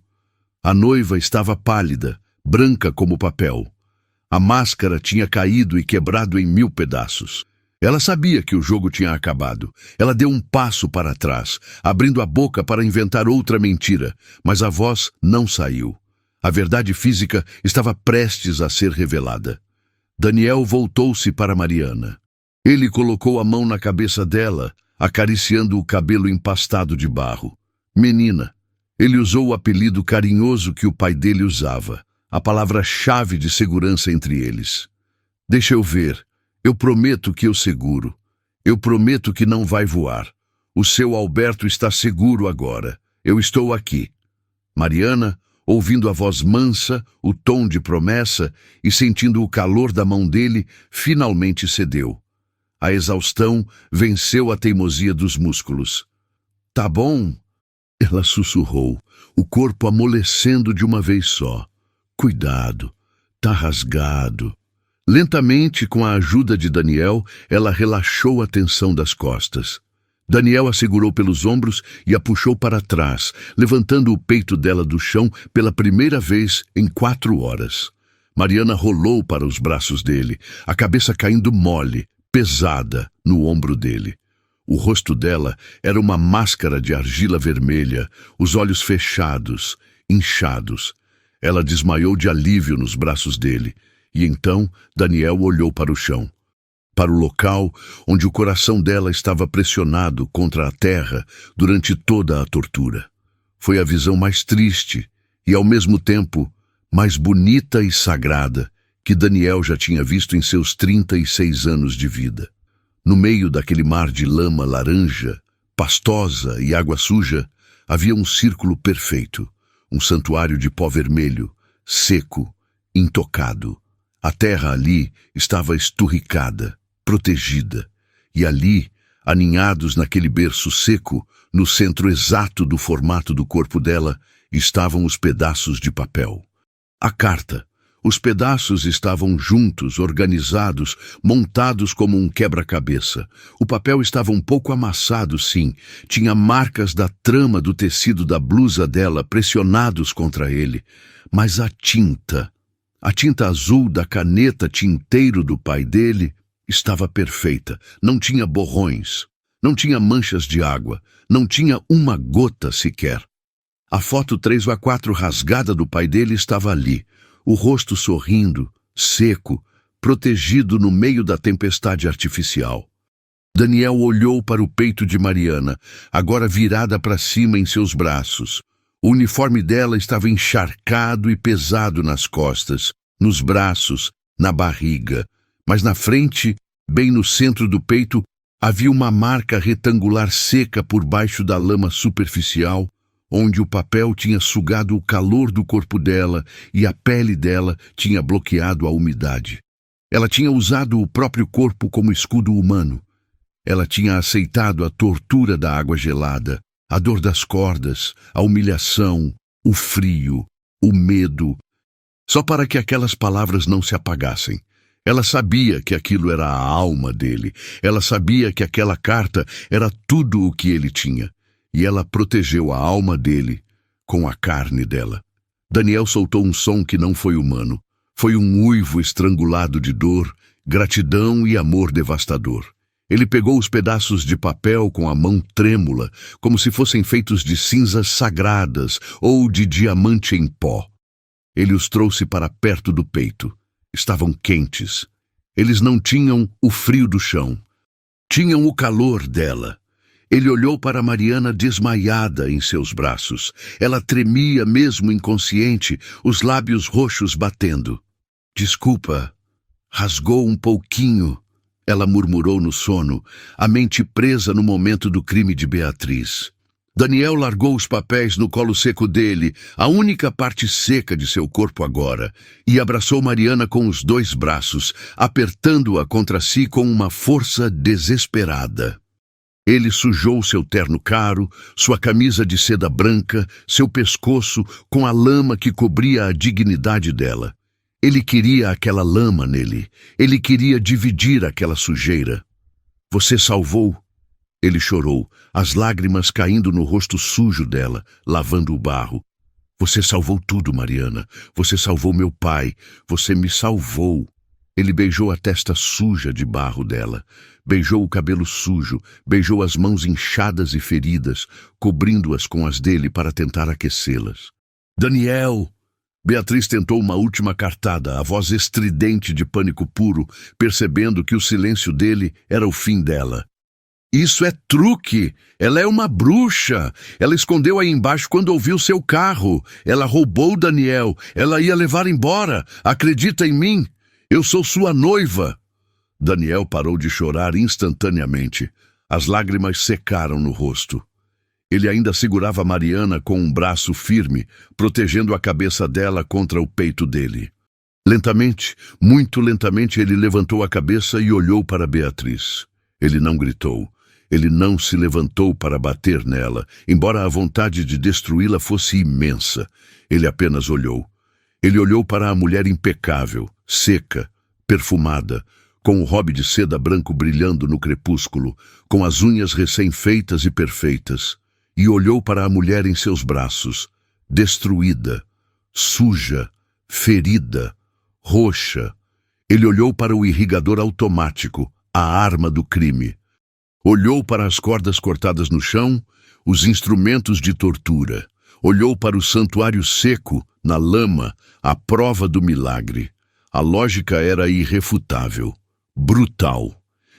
A noiva estava pálida, branca como papel. A máscara tinha caído e quebrado em 1000 pedaços. Ela sabia que o jogo tinha acabado. Ela deu um passo para trás, abrindo a boca para inventar outra mentira, mas a voz não saiu. A verdade física estava prestes a ser revelada. Daniel voltou-se para Mariana. Ele colocou a mão na cabeça dela, acariciando o cabelo empastado de barro. Menina. Ele usou o apelido carinhoso que o pai dele usava, a palavra-chave de segurança entre eles. Deixa eu ver. Eu prometo que eu seguro. Eu prometo que não vai voar. O seu Alberto está seguro agora. Eu estou aqui. Mariana, ouvindo a voz mansa, o tom de promessa e sentindo o calor da mão dele, finalmente cedeu. A exaustão venceu a teimosia dos músculos. Tá bom, ela sussurrou, o corpo amolecendo de uma vez só. Cuidado, tá rasgado. Lentamente, com a ajuda de Daniel, ela relaxou a tensão das costas. Daniel a segurou pelos ombros e a puxou para trás, levantando o peito dela do chão pela primeira vez em 4 horas. Mariana rolou para os braços dele, a cabeça caindo mole, pesada, no ombro dele. O rosto dela era uma máscara de argila vermelha, os olhos fechados, inchados. Ela desmaiou de alívio nos braços dele, e então Daniel olhou para o chão, para o local onde o coração dela estava pressionado contra a terra durante toda a tortura. Foi a visão mais triste e, ao mesmo tempo, mais bonita e sagrada que Daniel já tinha visto em seus 36 anos de vida. No meio daquele mar de lama laranja, pastosa e água suja, havia um círculo perfeito, um santuário de pó vermelho, seco, intocado. A terra ali estava esturricada, protegida, e ali, aninhados naquele berço seco, no centro exato do formato do corpo dela, estavam os pedaços de papel. A carta. Os pedaços estavam juntos, organizados, montados como um quebra-cabeça. O papel estava um pouco amassado, sim. Tinha marcas da trama do tecido da blusa dela pressionados contra ele. Mas a tinta azul da caneta tinteiro do pai dele, estava perfeita. Não tinha borrões, não tinha manchas de água, não tinha uma gota sequer. A foto 3x4 rasgada do pai dele estava ali, o rosto sorrindo, seco, protegido no meio da tempestade artificial. Daniel olhou para o peito de Mariana, agora virada para cima em seus braços. O uniforme dela estava encharcado e pesado nas costas, nos braços, na barriga. Mas na frente, bem no centro do peito, havia uma marca retangular seca por baixo da lama superficial, onde o papel tinha sugado o calor do corpo dela e a pele dela tinha bloqueado a umidade. Ela tinha usado o próprio corpo como escudo humano. Ela tinha aceitado a tortura da água gelada, a dor das cordas, a humilhação, o frio, o medo, só para que aquelas palavras não se apagassem. Ela sabia que aquilo era a alma dele. Ela sabia que aquela carta era tudo o que ele tinha. E ela protegeu a alma dele com a carne dela. Daniel soltou um som que não foi humano. Foi um uivo estrangulado de dor, gratidão e amor devastador. Ele pegou os pedaços de papel com a mão trêmula, como se fossem feitos de cinzas sagradas ou de diamante em pó. Ele os trouxe para perto do peito. Estavam quentes. Eles não tinham o frio do chão. Tinham o calor dela. Ele olhou para Mariana desmaiada em seus braços. Ela tremia mesmo inconsciente, os lábios roxos batendo. Desculpa, rasgou um pouquinho, ela murmurou no sono, a mente presa no momento do crime de Beatriz. Daniel largou os papéis no colo seco dele, a única parte seca de seu corpo agora, e abraçou Mariana com os 2 braços, apertando-a contra si com uma força desesperada. Ele sujou seu terno caro, sua camisa de seda branca, seu pescoço com a lama que cobria a dignidade dela. Ele queria aquela lama nele. Ele queria dividir aquela sujeira. Você salvou? Ele chorou, as lágrimas caindo no rosto sujo dela, lavando o barro. Você salvou tudo, Mariana. Você salvou meu pai. Você me salvou. Ele beijou a testa suja de barro dela. Beijou o cabelo sujo, beijou as mãos inchadas e feridas, cobrindo-as com as dele para tentar aquecê-las. Daniel! Beatriz tentou uma última cartada, a voz estridente de pânico puro, percebendo que o silêncio dele era o fim dela. Isso é truque! Ela é uma bruxa! Ela escondeu aí embaixo quando ouviu seu carro. Ela roubou Daniel. Ela ia levar embora. Acredita em mim? Eu sou sua noiva! Daniel parou de chorar instantaneamente. As lágrimas secaram no rosto. Ele ainda segurava Mariana com um braço firme, protegendo a cabeça dela contra o peito dele. Lentamente, muito lentamente, ele levantou a cabeça e olhou para Beatriz. Ele não gritou. Ele não se levantou para bater nela, embora a vontade de destruí-la fosse imensa. Ele apenas olhou. Ele olhou para a mulher impecável, seca, perfumada, com o robe de seda branco brilhando no crepúsculo, com as unhas recém-feitas e perfeitas, e olhou para a mulher em seus braços, destruída, suja, ferida, roxa. Ele olhou para o irrigador automático, a arma do crime. Olhou para as cordas cortadas no chão, os instrumentos de tortura. Olhou para o santuário seco, na lama, a prova do milagre. A lógica era irrefutável, brutal.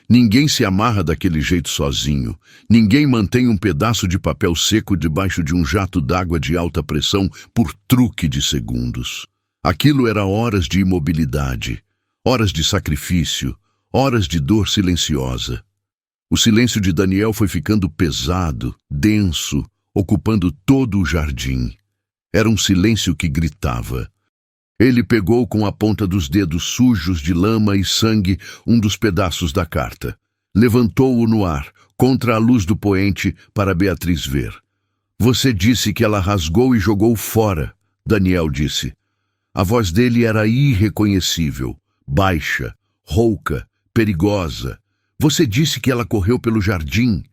Ninguém se amarra daquele jeito sozinho. Ninguém mantém um pedaço de papel seco debaixo de um jato d'água de alta pressão por truque de segundos. Aquilo era horas de imobilidade, horas de sacrifício, horas de dor silenciosa. O silêncio de Daniel foi ficando pesado, denso, ocupando todo o jardim. Era um silêncio que gritava. Ele pegou com a ponta dos dedos sujos de lama e sangue um dos pedaços da carta. Levantou-o no ar, contra a luz do poente, para Beatriz ver. Você disse que ela rasgou e jogou fora, Daniel disse. A voz dele era irreconhecível, baixa, rouca, perigosa. Você disse que ela correu pelo jardim.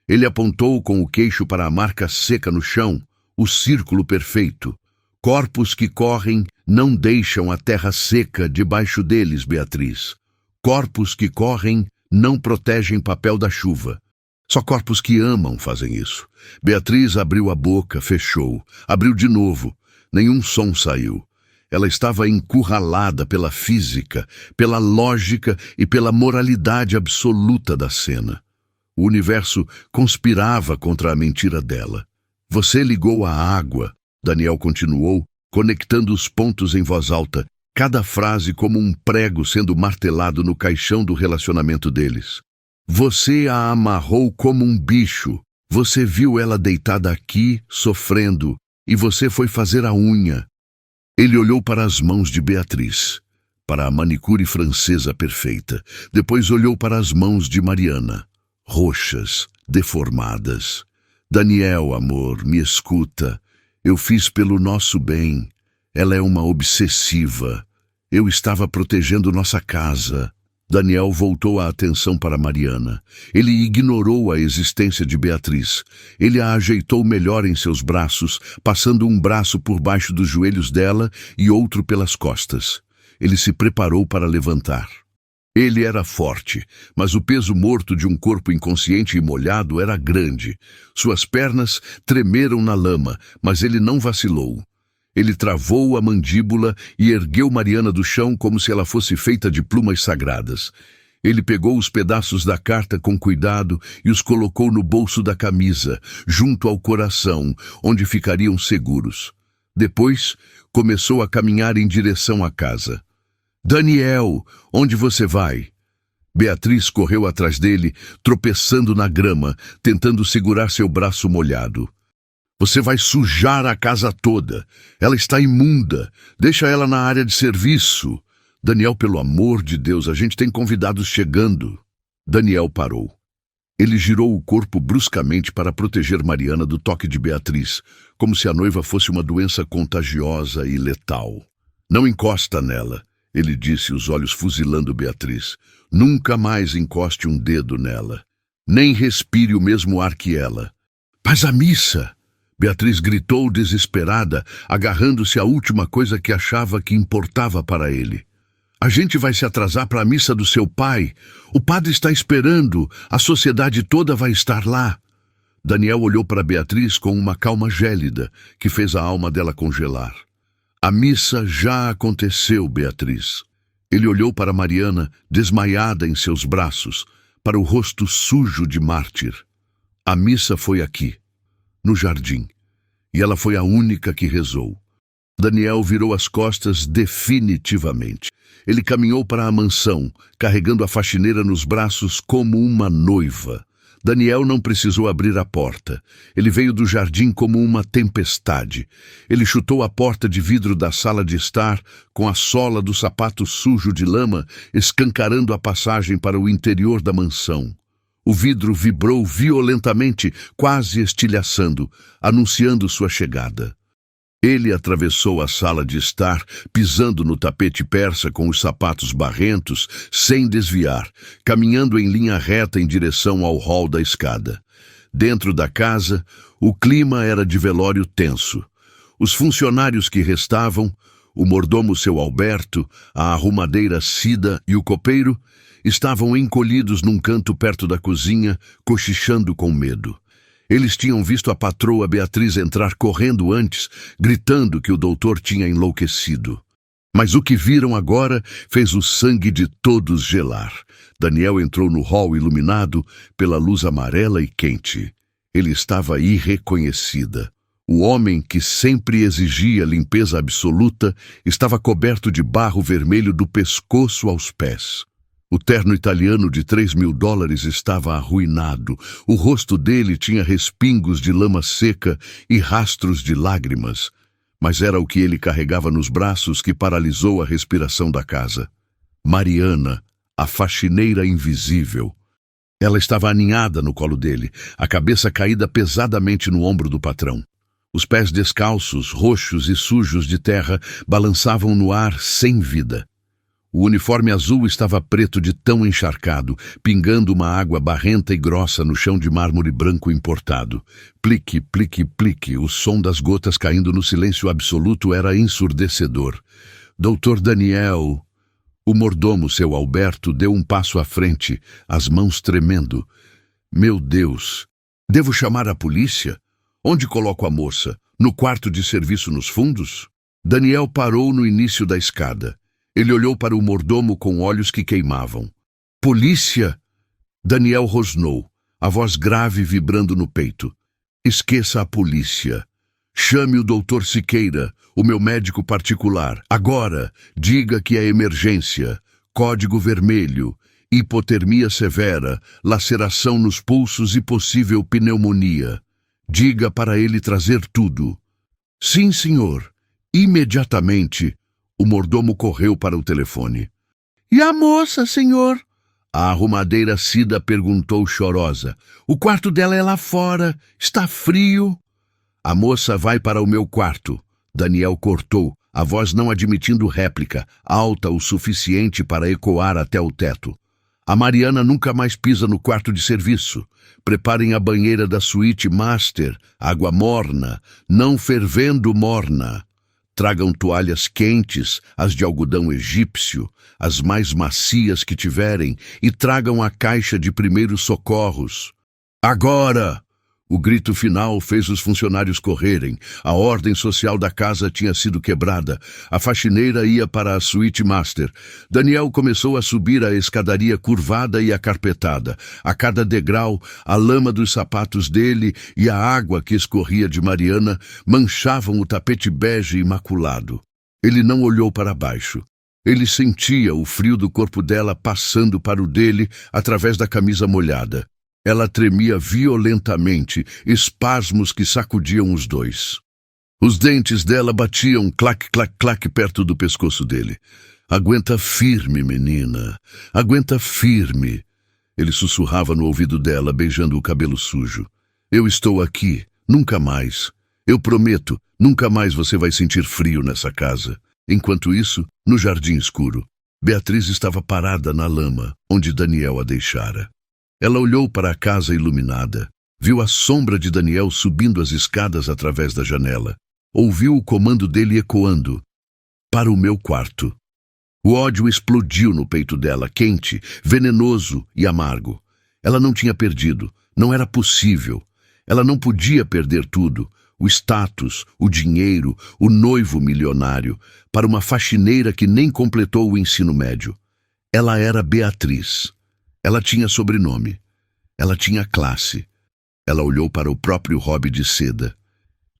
Ele apontou com o queixo para a marca seca no chão, o círculo perfeito. Corpos que correm não deixam a terra seca debaixo deles, Beatriz. Corpos que correm não protegem papel da chuva. Só corpos que amam fazem isso. Beatriz abriu a boca, fechou. Abriu de novo. Nenhum som saiu. Ela estava encurralada pela física, pela lógica e pela moralidade absoluta da cena. O universo conspirava contra a mentira dela. Você ligou a água, Daniel continuou, conectando os pontos em voz alta, cada frase como um prego sendo martelado no caixão do relacionamento deles. Você a amarrou como um bicho. Você viu ela deitada aqui, sofrendo, e você foi fazer a unha. Ele olhou para as mãos de Beatriz, para a manicure francesa perfeita. Depois olhou para as mãos de Mariana, roxas, deformadas. Daniel, amor, me escuta. Eu fiz pelo nosso bem. Ela é uma obsessiva. Eu estava protegendo nossa casa. Daniel voltou a atenção para Mariana. Ele ignorou a existência de Beatriz. Ele a ajeitou melhor em seus braços, passando um braço por baixo dos joelhos dela e outro pelas costas. Ele se preparou para levantar. Ele era forte, mas o peso morto de um corpo inconsciente e molhado era grande. Suas pernas tremeram na lama, mas ele não vacilou. Ele travou a mandíbula e ergueu Mariana do chão como se ela fosse feita de plumas sagradas. Ele pegou os pedaços da carta com cuidado e os colocou no bolso da camisa, junto ao coração, onde ficariam seguros. Depois, começou a caminhar em direção à casa. Daniel, onde você vai? Beatriz correu atrás dele, tropeçando na grama, tentando segurar seu braço molhado. Você vai sujar a casa toda. Ela está imunda. Deixa ela na área de serviço. Daniel, pelo amor de Deus, a gente tem convidados chegando. Daniel parou. Ele girou o corpo bruscamente para proteger Mariana do toque de Beatriz, como se a noiva fosse uma doença contagiosa e letal. Não encosta nela, ele disse, os olhos fuzilando Beatriz. Nunca mais encoste um dedo nela. Nem respire o mesmo ar que ela. Mas a missa! Beatriz gritou desesperada, agarrando-se à última coisa que achava que importava para ele. A gente vai se atrasar para a missa do seu pai. O padre está esperando. A sociedade toda vai estar lá. Daniel olhou para Beatriz com uma calma gélida, que fez a alma dela congelar. A missa já aconteceu, Beatriz. Ele olhou para Mariana, desmaiada em seus braços, para o rosto sujo de mártir. A missa foi aqui, no jardim, e ela foi a única que rezou. Daniel virou as costas definitivamente. Ele caminhou para a mansão, carregando a faxineira nos braços como uma noiva. Daniel não precisou abrir a porta. Ele veio do jardim como uma tempestade. Ele chutou a porta de vidro da sala de estar, com a sola do sapato sujo de lama, escancarando a passagem para o interior da mansão. O vidro vibrou violentamente, quase estilhaçando, anunciando sua chegada. Ele atravessou a sala de estar, pisando no tapete persa com os sapatos barrentos, sem desviar, caminhando em linha reta em direção ao hall da escada. Dentro da casa, o clima era de velório tenso. Os funcionários que restavam, O mordomo seu Alberto, a arrumadeira Cida e o copeiro estavam encolhidos num canto perto da cozinha, cochichando com medo. Eles tinham visto a patroa Beatriz entrar correndo antes, gritando que o doutor tinha enlouquecido. Mas o que viram agora fez o sangue de todos gelar. Daniel entrou no hall iluminado pela luz amarela e quente. Ele estava irreconhecida. O homem que sempre exigia limpeza absoluta estava coberto de barro vermelho do pescoço aos pés. O terno italiano de $3.000 estava arruinado. O rosto dele tinha respingos de lama seca e rastros de lágrimas. Mas era o que ele carregava nos braços que paralisou a respiração da casa. Mariana, a faxineira invisível. Ela estava aninhada no colo dele, a cabeça caída pesadamente no ombro do patrão. Os pés descalços, roxos e sujos de terra, balançavam no ar sem vida. O uniforme azul estava preto de tão encharcado, pingando uma água barrenta e grossa no chão de mármore branco importado. Plique, plique, plique, o som das gotas caindo no silêncio absoluto era ensurdecedor. Doutor Daniel... O mordomo, seu Alberto, deu um passo à frente, as mãos tremendo. Meu Deus! Devo chamar a polícia? Onde coloco a moça? No quarto de serviço nos fundos? Daniel parou no início da escada. Ele olhou para o mordomo com olhos que queimavam. Polícia! Daniel rosnou, a voz grave vibrando no peito. Esqueça a polícia. Chame o doutor Siqueira, o meu médico particular. Agora, diga que é emergência. Código vermelho. Hipotermia severa, laceração nos pulsos e possível pneumonia. Diga para ele trazer tudo. Sim, senhor. Imediatamente. O mordomo correu para o telefone. E a moça, senhor? A arrumadeira Cida perguntou chorosa. O quarto dela é lá fora. Está frio. A moça vai para o meu quarto. Daniel cortou, a voz não admitindo réplica, alta o suficiente para ecoar até o teto. A Mariana nunca mais pisa no quarto de serviço. Preparem a banheira da suíte master, água morna, não fervendo morna. Tragam toalhas quentes, as de algodão egípcio, as mais macias que tiverem, e tragam a caixa de primeiros socorros. Agora! O grito final fez os funcionários correrem. A ordem social da casa tinha sido quebrada. A faxineira ia para a suíte master. Daniel começou a subir a escadaria curvada e acarpetada. A cada degrau, a lama dos sapatos dele e a água que escorria de Mariana manchavam o tapete bege imaculado. Ele não olhou para baixo. Ele sentia o frio do corpo dela passando para o dele através da camisa molhada. Ela tremia violentamente, espasmos que sacudiam os dois. Os dentes dela batiam clac, clac, clac perto do pescoço dele. Aguenta firme, menina. Aguenta firme. Ele sussurrava no ouvido dela, beijando o cabelo sujo. Eu estou aqui. Nunca mais. Eu prometo, nunca mais você vai sentir frio nessa casa. Enquanto isso, no jardim escuro, Beatriz estava parada na lama, onde Daniel a deixara. Ela olhou para a casa iluminada, viu a sombra de Daniel subindo as escadas através da janela. Ouviu o comando dele ecoando. Para o meu quarto. O ódio explodiu no peito dela, quente, venenoso e amargo. Ela não tinha perdido, não era possível. Ela não podia perder tudo, o status, o dinheiro, o noivo milionário, para uma faxineira que nem completou o ensino médio. Ela era Beatriz. Ela tinha sobrenome. Ela tinha classe. Ela olhou para o próprio hobby de seda.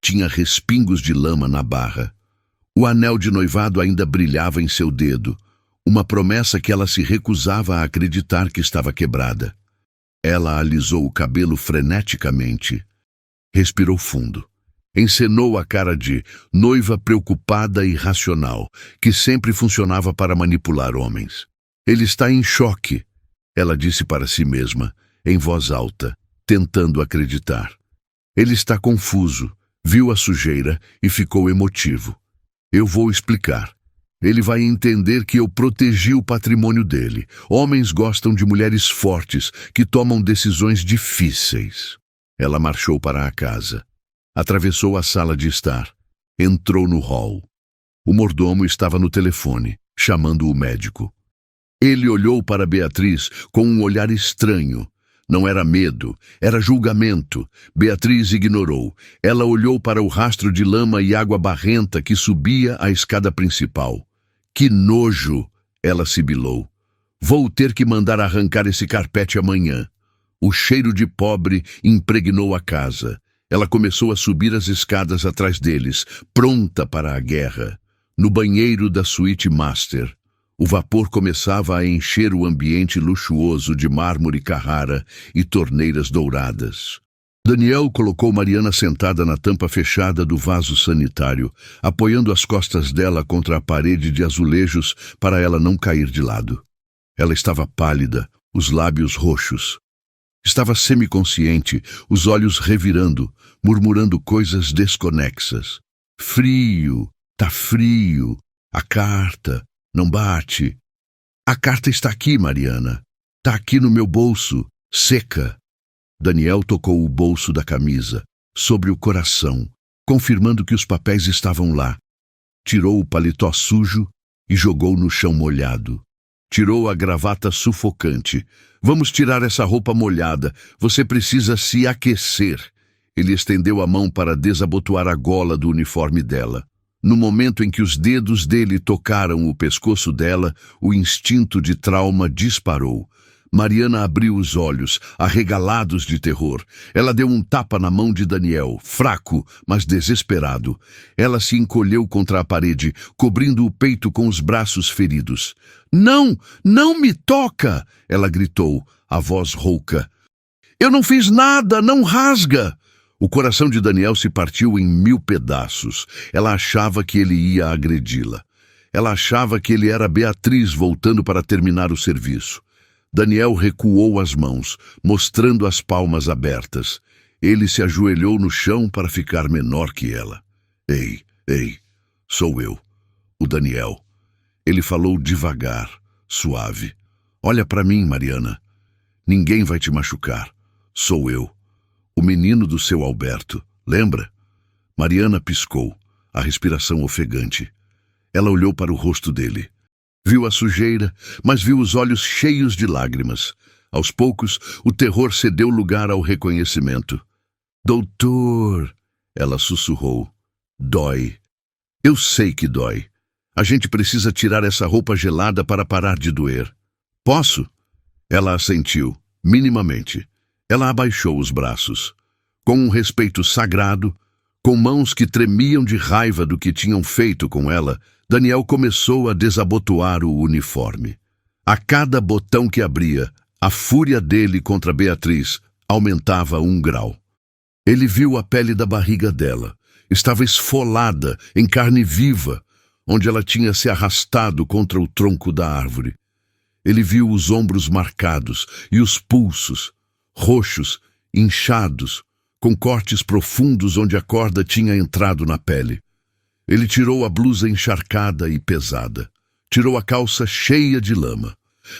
Tinha respingos de lama na barra. O anel de noivado ainda brilhava em seu dedo, uma promessa que ela se recusava a acreditar que estava quebrada. Ela alisou o cabelo freneticamente. Respirou fundo. Encenou a cara de noiva preocupada e racional, que sempre funcionava para manipular homens. Ele está em choque. Ela disse para si mesma, em voz alta, tentando acreditar. Ele está confuso, viu a sujeira e ficou emotivo. Eu vou explicar. Ele vai entender que eu protegi o patrimônio dele. Homens gostam de mulheres fortes, que tomam decisões difíceis. Ela marchou para a casa. Atravessou a sala de estar. Entrou no hall. O mordomo estava no telefone, chamando o médico. Ele olhou para Beatriz com um olhar estranho. Não era medo, era julgamento. Beatriz ignorou. Ela olhou para o rastro de lama e água barrenta que subia a escada principal. Que nojo! Ela sibilou. Vou ter que mandar arrancar esse carpete amanhã. O cheiro de pobre impregnou a casa. Ela começou a subir as escadas atrás deles, pronta para a guerra. No banheiro da suíte master, o vapor começava a encher o ambiente luxuoso de mármore Carrara e torneiras douradas. Daniel colocou Mariana sentada na tampa fechada do vaso sanitário, apoiando as costas dela contra a parede de azulejos para ela não cair de lado. Ela estava pálida, os lábios roxos. Estava semiconsciente, os olhos revirando, murmurando coisas desconexas. Frio, tá frio. A carta, não bate. A carta está aqui, Mariana. Tá aqui no meu bolso, seca. Daniel tocou o bolso da camisa, sobre o coração, confirmando que os papéis estavam lá. Tirou o paletó sujo e jogou no chão molhado. Tirou a gravata sufocante. Vamos tirar essa roupa molhada. Você precisa se aquecer. Ele estendeu a mão para desabotoar a gola do uniforme dela. No momento em que os dedos dele tocaram o pescoço dela, o instinto de trauma disparou. Mariana abriu os olhos, arregalados de terror. Ela deu um tapa na mão de Daniel, fraco, mas desesperado. Ela se encolheu contra a parede, cobrindo o peito com os braços feridos. Não! Não me toca! Ela gritou, a voz rouca. Eu não fiz nada! Não rasga! O coração de Daniel se partiu em 1000 pedaços. Ela achava que ele ia agredi-la. Ela achava que ele era Beatriz voltando para terminar o serviço. Daniel recuou as mãos, mostrando as palmas abertas. Ele se ajoelhou no chão para ficar menor que ela. Ei, sou eu, o Daniel. Ele falou devagar, suave. Olha para mim, Mariana. Ninguém vai te machucar. Sou eu, o menino do seu Alberto. Lembra? Mariana piscou, a respiração ofegante. Ela olhou para o rosto dele. Viu a sujeira, mas viu os olhos cheios de lágrimas. Aos poucos, o terror cedeu lugar ao reconhecimento. Doutor, ela sussurrou. Dói. Eu sei que dói. A gente precisa tirar essa roupa gelada para parar de doer. Posso? Ela assentiu, minimamente. Ela abaixou os braços. Com um respeito sagrado, com mãos que tremiam de raiva do que tinham feito com ela, Daniel começou a desabotoar o uniforme. A cada botão que abria, a fúria dele contra Beatriz aumentava 1 grau. Ele viu a pele da barriga dela. Estava esfolada, em carne viva, onde ela tinha se arrastado contra o tronco da árvore. Ele viu os ombros marcados e os pulsos, roxos, inchados, com cortes profundos onde a corda tinha entrado na pele. Ele tirou a blusa encharcada e pesada. Tirou a calça cheia de lama.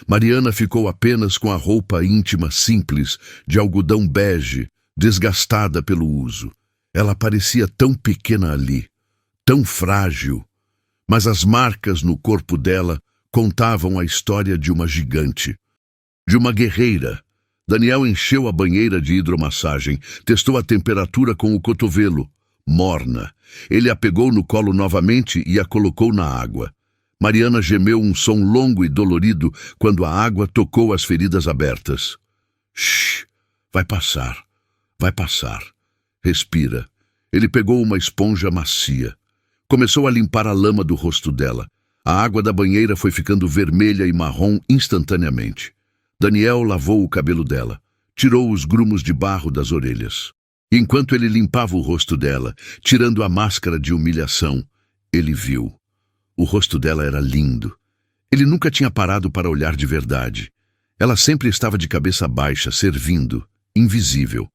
Mariana ficou apenas com a roupa íntima simples, de algodão bege, desgastada pelo uso. Ela parecia tão pequena ali, tão frágil. Mas as marcas no corpo dela contavam a história de uma gigante, de uma guerreira. Daniel encheu a banheira de hidromassagem, testou a temperatura com o cotovelo. Morna. Ele a pegou no colo novamente e a colocou na água. Mariana gemeu um som longo e dolorido quando a água tocou as feridas abertas. Shhh! Vai passar. Vai passar. Respira. Ele pegou uma esponja macia. Começou a limpar a lama do rosto dela. A água da banheira foi ficando vermelha e marrom instantaneamente. Daniel lavou o cabelo dela. Tirou os grumos de barro das orelhas. Enquanto ele limpava o rosto dela, tirando a máscara de humilhação, ele viu. O rosto dela era lindo. Ele nunca tinha parado para olhar de verdade. Ela sempre estava de cabeça baixa, servindo, invisível.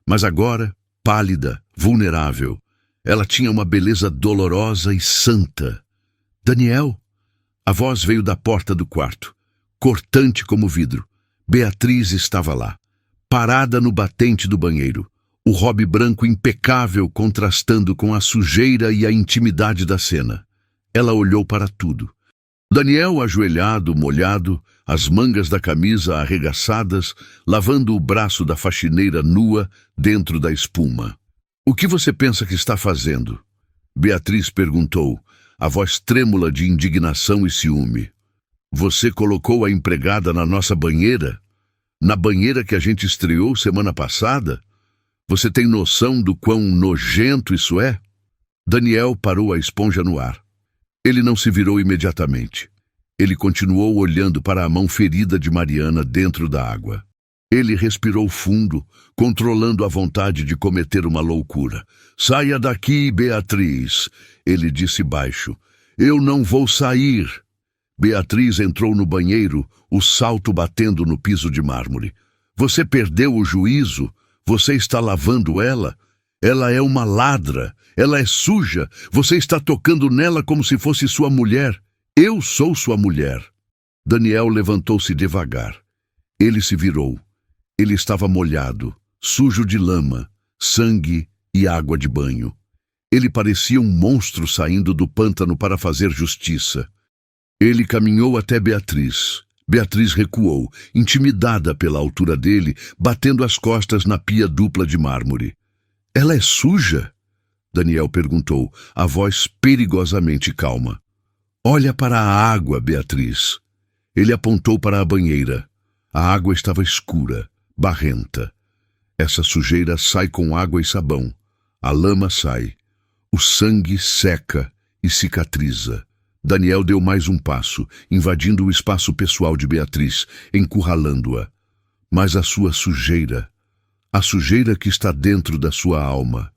Mas agora, pálida, vulnerável, ela tinha uma beleza dolorosa e santa. Daniel? A voz veio da porta do quarto, cortante como vidro. Beatriz estava lá, parada no batente do banheiro. O robe branco impecável contrastando com a sujeira e a intimidade da cena. Ela olhou para tudo. Daniel ajoelhado, molhado, as mangas da camisa arregaçadas, lavando o braço da faxineira nua dentro da espuma. "O que você pensa que está fazendo?" Beatriz perguntou, a voz trêmula de indignação e ciúme. "Você colocou a empregada na nossa banheira? Na banheira que a gente estreou semana passada? Você tem noção do quão nojento isso é?" Daniel parou a esponja no ar. Ele não se virou imediatamente. Ele continuou olhando para a mão ferida de Mariana dentro da água. Ele respirou fundo, controlando a vontade de cometer uma loucura. "Saia daqui, Beatriz", ele disse baixo. "Eu não vou sair." Beatriz entrou no banheiro, o salto batendo no piso de mármore. "Você perdeu o juízo? Você está lavando ela? Ela é uma ladra. Ela é suja. Você está tocando nela como se fosse sua mulher. Eu sou sua mulher." Daniel levantou-se devagar. Ele se virou. Ele estava molhado, sujo de lama, sangue e água de banho. Ele parecia um monstro saindo do pântano para fazer justiça. Ele caminhou até Beatriz. Beatriz recuou, intimidada pela altura dele, batendo as costas na pia dupla de mármore. "Ela é suja?" Daniel perguntou, a voz perigosamente calma. "Olha para a água, Beatriz." Ele apontou para a banheira. A água estava escura, barrenta. "Essa sujeira sai com água e sabão. A lama sai. O sangue seca e cicatriza." Daniel deu mais um passo, invadindo o espaço pessoal de Beatriz, encurralando-a. "Mas a sua sujeira, a sujeira que está dentro da sua alma,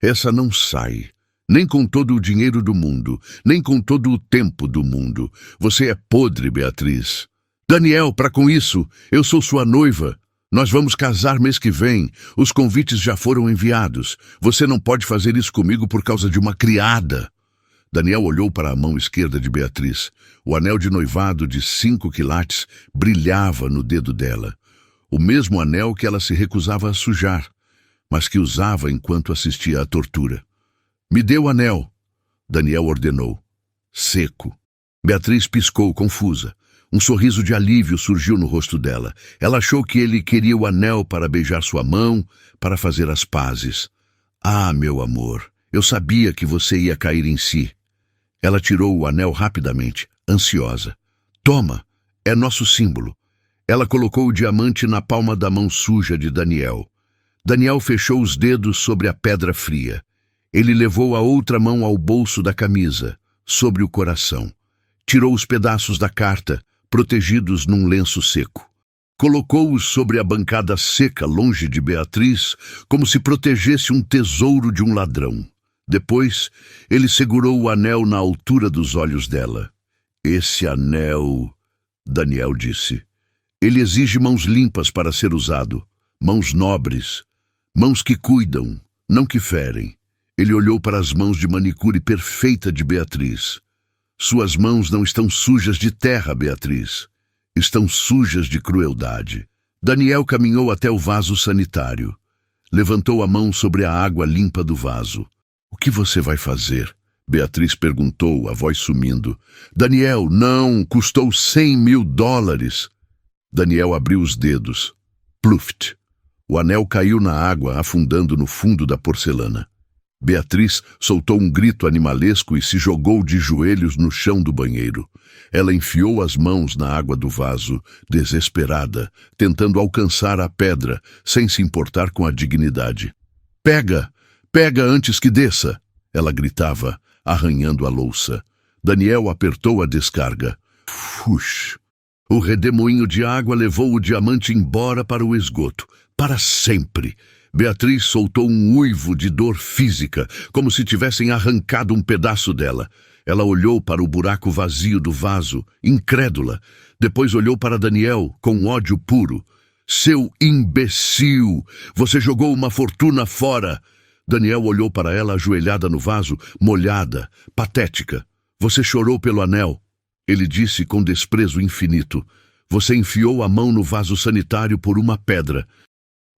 essa não sai. Nem com todo o dinheiro do mundo, nem com todo o tempo do mundo. Você é podre, Beatriz." "Daniel, para com isso. Eu sou sua noiva. Nós vamos casar mês que vem. Os convites já foram enviados. Você não pode fazer isso comigo por causa de uma criada." Daniel olhou para a mão esquerda de Beatriz. O anel de noivado de 5 quilates brilhava no dedo dela. O mesmo anel que ela se recusava a sujar, mas que usava enquanto assistia à tortura. "Me dê o anel", Daniel ordenou. Seco. Beatriz piscou, confusa. Um sorriso de alívio surgiu no rosto dela. Ela achou que ele queria o anel para beijar sua mão, para fazer as pazes. "Ah, meu amor, eu sabia que você ia cair em si." Ela tirou o anel rapidamente, ansiosa. "Toma, é nosso símbolo." Ela colocou o diamante na palma da mão suja de Daniel. Daniel fechou os dedos sobre a pedra fria. Ele levou a outra mão ao bolso da camisa, sobre o coração. Tirou os pedaços da carta, protegidos num lenço seco. Colocou-os sobre a bancada seca longe de Beatriz, como se protegesse um tesouro de um ladrão. Depois, ele segurou o anel na altura dos olhos dela. "Esse anel", Daniel disse, "ele exige mãos limpas para ser usado, mãos nobres, mãos que cuidam, não que ferem." Ele olhou para as mãos de manicure perfeita de Beatriz. "Suas mãos não estão sujas de terra, Beatriz. Estão sujas de crueldade." Daniel caminhou até o vaso sanitário. Levantou a mão sobre a água limpa do vaso. "O que você vai fazer?" Beatriz perguntou, a voz sumindo. "Daniel, não, custou $100.000. Daniel abriu os dedos. Pluft! O anel caiu na água, afundando no fundo da porcelana. Beatriz soltou um grito animalesco e se jogou de joelhos no chão do banheiro. Ela enfiou as mãos na água do vaso, desesperada, tentando alcançar a pedra, sem se importar com a dignidade. "Pega! Pega antes que desça!" ela gritava, arranhando a louça. Daniel apertou a descarga. Fush! O redemoinho de água levou o diamante embora para o esgoto. Para sempre! Beatriz soltou um uivo de dor física, como se tivessem arrancado um pedaço dela. Ela olhou para o buraco vazio do vaso, incrédula. Depois olhou para Daniel, com ódio puro. "Seu imbecil! Você jogou uma fortuna fora!" Daniel olhou para ela ajoelhada no vaso, molhada, patética. "Você chorou pelo anel." Ele disse com desprezo infinito. "Você enfiou a mão no vaso sanitário por uma pedra.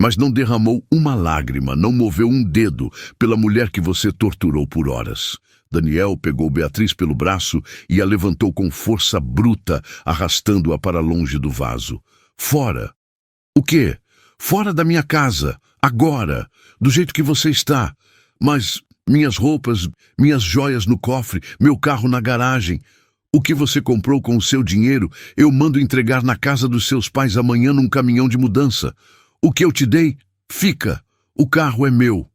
mas não derramou uma lágrima, não moveu um dedo pela mulher que você torturou por horas. Daniel pegou Beatriz pelo braço e a levantou com força bruta, arrastando-a para longe do vaso. Fora! O quê? Fora da minha casa, agora, do jeito que você está. Mas minhas roupas, minhas joias no cofre, meu carro na garagem. O que você comprou com o seu dinheiro, eu mando entregar na casa dos seus pais amanhã num caminhão de mudança. O que eu te dei, fica. O carro é meu.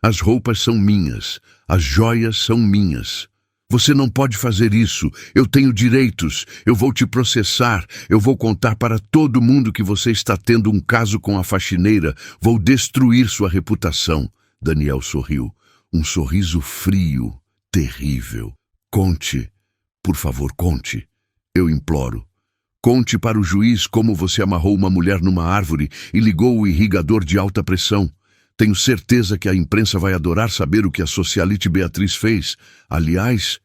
As roupas são minhas. As joias são minhas. Você não pode fazer isso. Eu tenho direitos. Eu vou te processar. Eu vou contar para todo mundo que você está tendo um caso com a faxineira. Vou destruir sua reputação. Daniel sorriu. Um sorriso frio, terrível. Conte. Por favor, conte. Eu imploro. Conte para o juiz como você amarrou uma mulher numa árvore e ligou o irrigador de alta pressão. Tenho certeza que a imprensa vai adorar saber o que a socialite Beatriz fez. Aliás,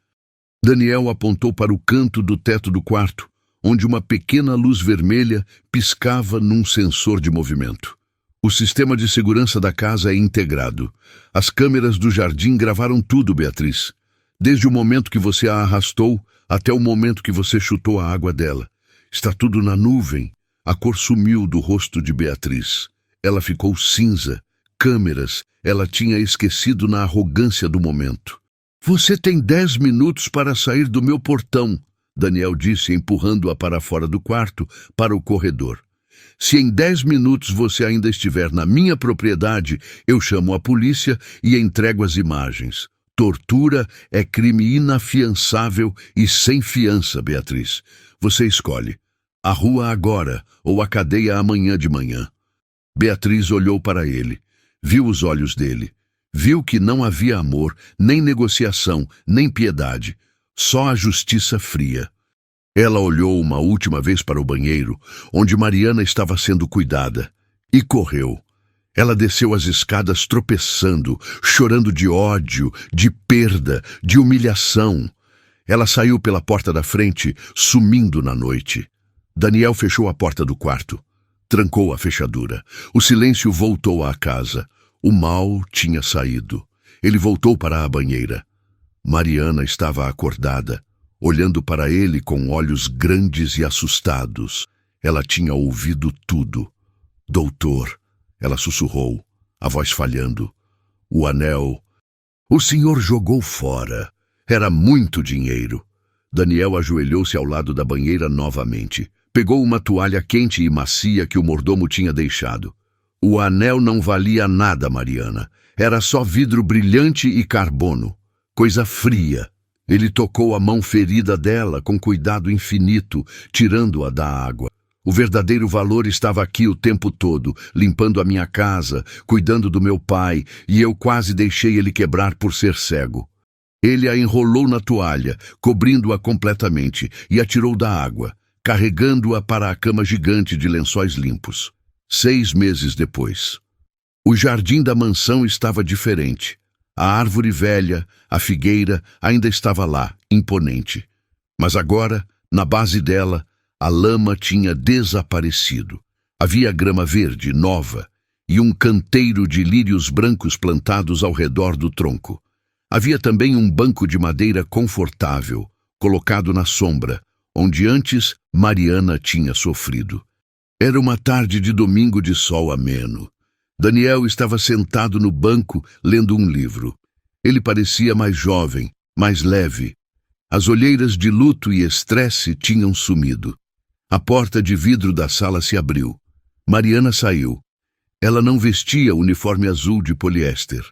Daniel apontou para o canto do teto do quarto, onde uma pequena luz vermelha piscava num sensor de movimento. O sistema de segurança da casa é integrado. As câmeras do jardim gravaram tudo, Beatriz. Desde o momento que você a arrastou até o momento que você chutou a água dela. Está tudo na nuvem. A cor sumiu do rosto de Beatriz. Ela ficou cinza. Câmeras, ela tinha esquecido na arrogância do momento. Você tem 10 minutos para sair do meu portão, Daniel disse, empurrando-a para fora do quarto, para o corredor. Se em 10 minutos você ainda estiver na minha propriedade, eu chamo a polícia e entrego as imagens. Tortura é crime inafiançável e sem fiança, Beatriz. Você escolhe. A rua agora ou a cadeia amanhã de manhã. Beatriz olhou para ele. Viu os olhos dele. Viu que não havia amor, nem negociação, nem piedade. Só a justiça fria. Ela olhou uma última vez para o banheiro, onde Mariana estava sendo cuidada, e correu. Ela desceu as escadas tropeçando, chorando de ódio, de perda, de humilhação. Ela saiu pela porta da frente, sumindo na noite. Daniel fechou a porta do quarto. Trancou a fechadura. O silêncio voltou à casa. O mal tinha saído. Ele voltou para a banheira. Mariana estava acordada, olhando para ele com olhos grandes e assustados. Ela tinha ouvido tudo. Doutor, ela sussurrou, a voz falhando. O anel. O senhor jogou fora. Era muito dinheiro. Daniel ajoelhou-se ao lado da banheira novamente. Pegou uma toalha quente e macia que o mordomo tinha deixado. O anel não valia nada, Mariana. Era só vidro brilhante e carbono. Coisa fria. Ele tocou a mão ferida dela com cuidado infinito, tirando-a da água. O verdadeiro valor estava aqui o tempo todo, limpando a minha casa, cuidando do meu pai, e eu quase deixei ele quebrar por ser cego. Ele a enrolou na toalha, cobrindo-a completamente, e a tirou da água, carregando-a para a cama gigante de lençóis limpos. 6 meses depois. O jardim da mansão estava diferente. A árvore velha, a figueira, ainda estava lá, imponente. Mas agora, na base dela, a lama tinha desaparecido. Havia grama verde, nova, e um canteiro de lírios brancos plantados ao redor do tronco. Havia também um banco de madeira confortável, colocado na sombra, onde antes Mariana tinha sofrido. Era uma tarde de domingo de sol ameno. Daniel estava sentado no banco, lendo um livro. Ele parecia mais jovem, mais leve. As olheiras de luto e estresse tinham sumido. A porta de vidro da sala se abriu. Mariana saiu. Ela não vestia uniforme azul de poliéster.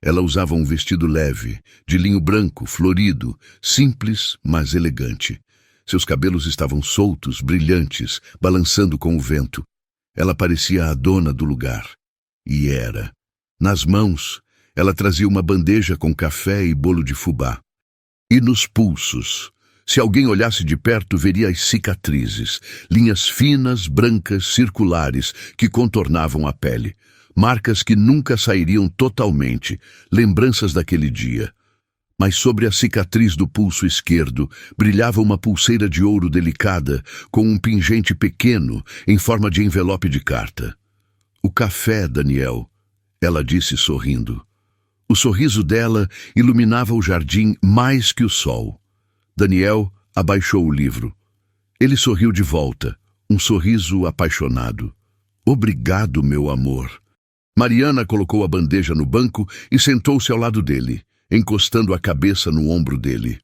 Ela usava um vestido leve, de linho branco, florido, simples, mas elegante. Seus cabelos estavam soltos, brilhantes, balançando com o vento. Ela parecia a dona do lugar. E era. Nas mãos, ela trazia uma bandeja com café e bolo de fubá. E nos pulsos, se alguém olhasse de perto, veria as cicatrizes, linhas finas, brancas, circulares, que contornavam a pele. Marcas que nunca sairiam totalmente, lembranças daquele dia. Mas sobre a cicatriz do pulso esquerdo brilhava uma pulseira de ouro delicada com um pingente pequeno em forma de envelope de carta. O café, Daniel, ela disse sorrindo. O sorriso dela iluminava o jardim mais que o sol. Daniel abaixou o livro. Ele sorriu de volta, um sorriso apaixonado. Obrigado, meu amor. Mariana colocou a bandeja no banco e sentou-se ao lado dele, encostando a cabeça no ombro dele.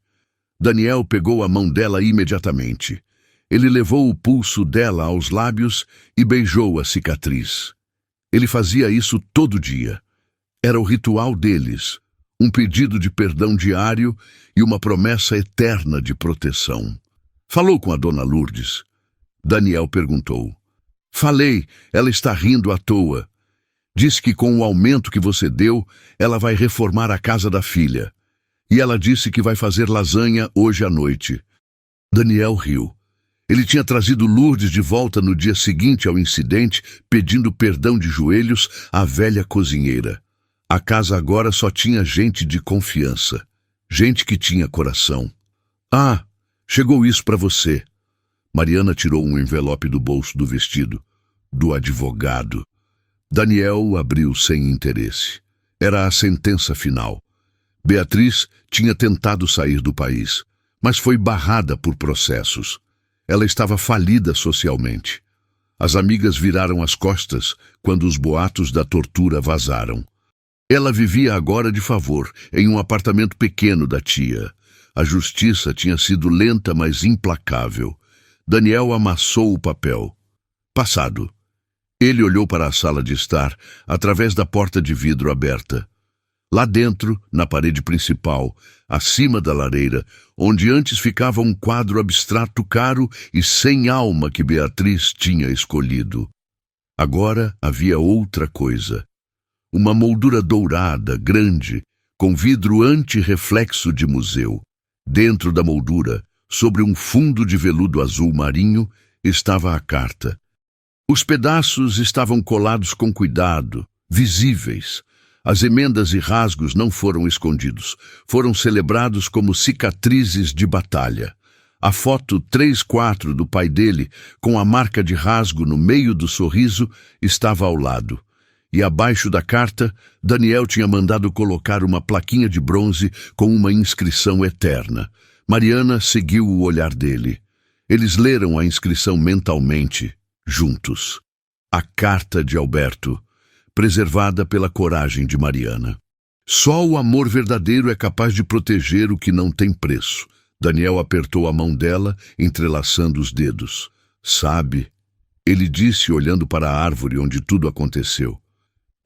Daniel pegou a mão dela imediatamente. Ele levou o pulso dela aos lábios e beijou a cicatriz. Ele fazia isso todo dia. Era o ritual deles, um pedido de perdão diário e uma promessa eterna de proteção. Falou com a dona Lourdes? Daniel perguntou. Falei, ela está rindo à toa. Diz que com o aumento que você deu, ela vai reformar a casa da filha. E ela disse que vai fazer lasanha hoje à noite. Daniel riu. Ele tinha trazido Lourdes de volta no dia seguinte ao incidente, pedindo perdão de joelhos à velha cozinheira. A casa agora só tinha gente de confiança, gente que tinha coração. Ah, chegou isso para você. Mariana tirou um envelope do bolso do vestido, do advogado. Daniel o abriu sem interesse. Era a sentença final. Beatriz tinha tentado sair do país, mas foi barrada por processos. Ela estava falida socialmente. As amigas viraram as costas quando os boatos da tortura vazaram. Ela vivia agora de favor, em um apartamento pequeno da tia. A justiça tinha sido lenta, mas implacável. Daniel amassou o papel. Passado. Ele olhou para a sala de estar, através da porta de vidro aberta. Lá dentro, na parede principal, acima da lareira, onde antes ficava um quadro abstrato caro e sem alma que Beatriz tinha escolhido. Agora havia outra coisa. Uma moldura dourada, grande, com vidro anti-reflexo de museu. Dentro da moldura, sobre um fundo de veludo azul marinho, estava a carta. Os pedaços estavam colados com cuidado, visíveis. As emendas e rasgos não foram escondidos, foram celebrados como cicatrizes de batalha. A foto 3/4 do pai dele, com a marca de rasgo no meio do sorriso, estava ao lado. E abaixo da carta, Daniel tinha mandado colocar uma plaquinha de bronze com uma inscrição eterna. Mariana seguiu o olhar dele. Eles leram a inscrição mentalmente, juntos. A carta de Alberto, preservada pela coragem de Mariana. Só o amor verdadeiro é capaz de proteger o que não tem preço. Daniel apertou a mão dela, entrelaçando os dedos. Sabe, ele disse olhando para a árvore onde tudo aconteceu.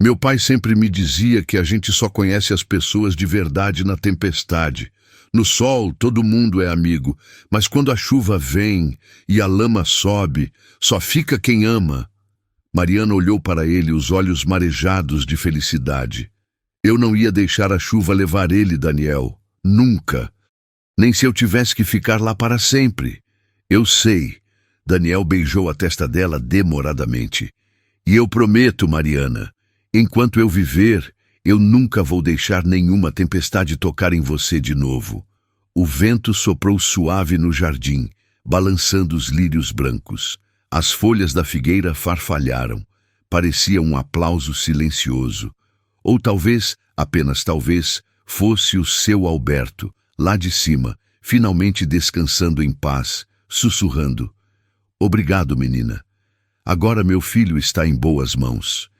Meu pai sempre me dizia que a gente só conhece as pessoas de verdade na tempestade. No sol, todo mundo é amigo, mas quando a chuva vem e a lama sobe, só fica quem ama. Mariana olhou para ele, os olhos marejados de felicidade. Eu não ia deixar a chuva levar ele, Daniel. Nunca. Nem se eu tivesse que ficar lá para sempre. Eu sei. Daniel beijou a testa dela demoradamente. E eu prometo, Mariana, enquanto eu viver, eu nunca vou deixar nenhuma tempestade tocar em você de novo. O vento soprou suave no jardim, balançando os lírios brancos. As folhas da figueira farfalharam. Parecia um aplauso silencioso. Ou talvez, apenas talvez, fosse o seu Alberto, lá de cima, finalmente descansando em paz, sussurrando. Obrigado, menina. Agora meu filho está em boas mãos.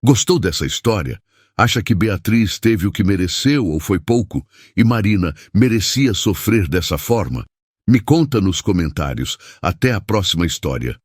Gostou dessa história? Acha que Beatriz teve o que mereceu ou foi pouco? E Marina merecia sofrer dessa forma? Me conta nos comentários. Até a próxima história.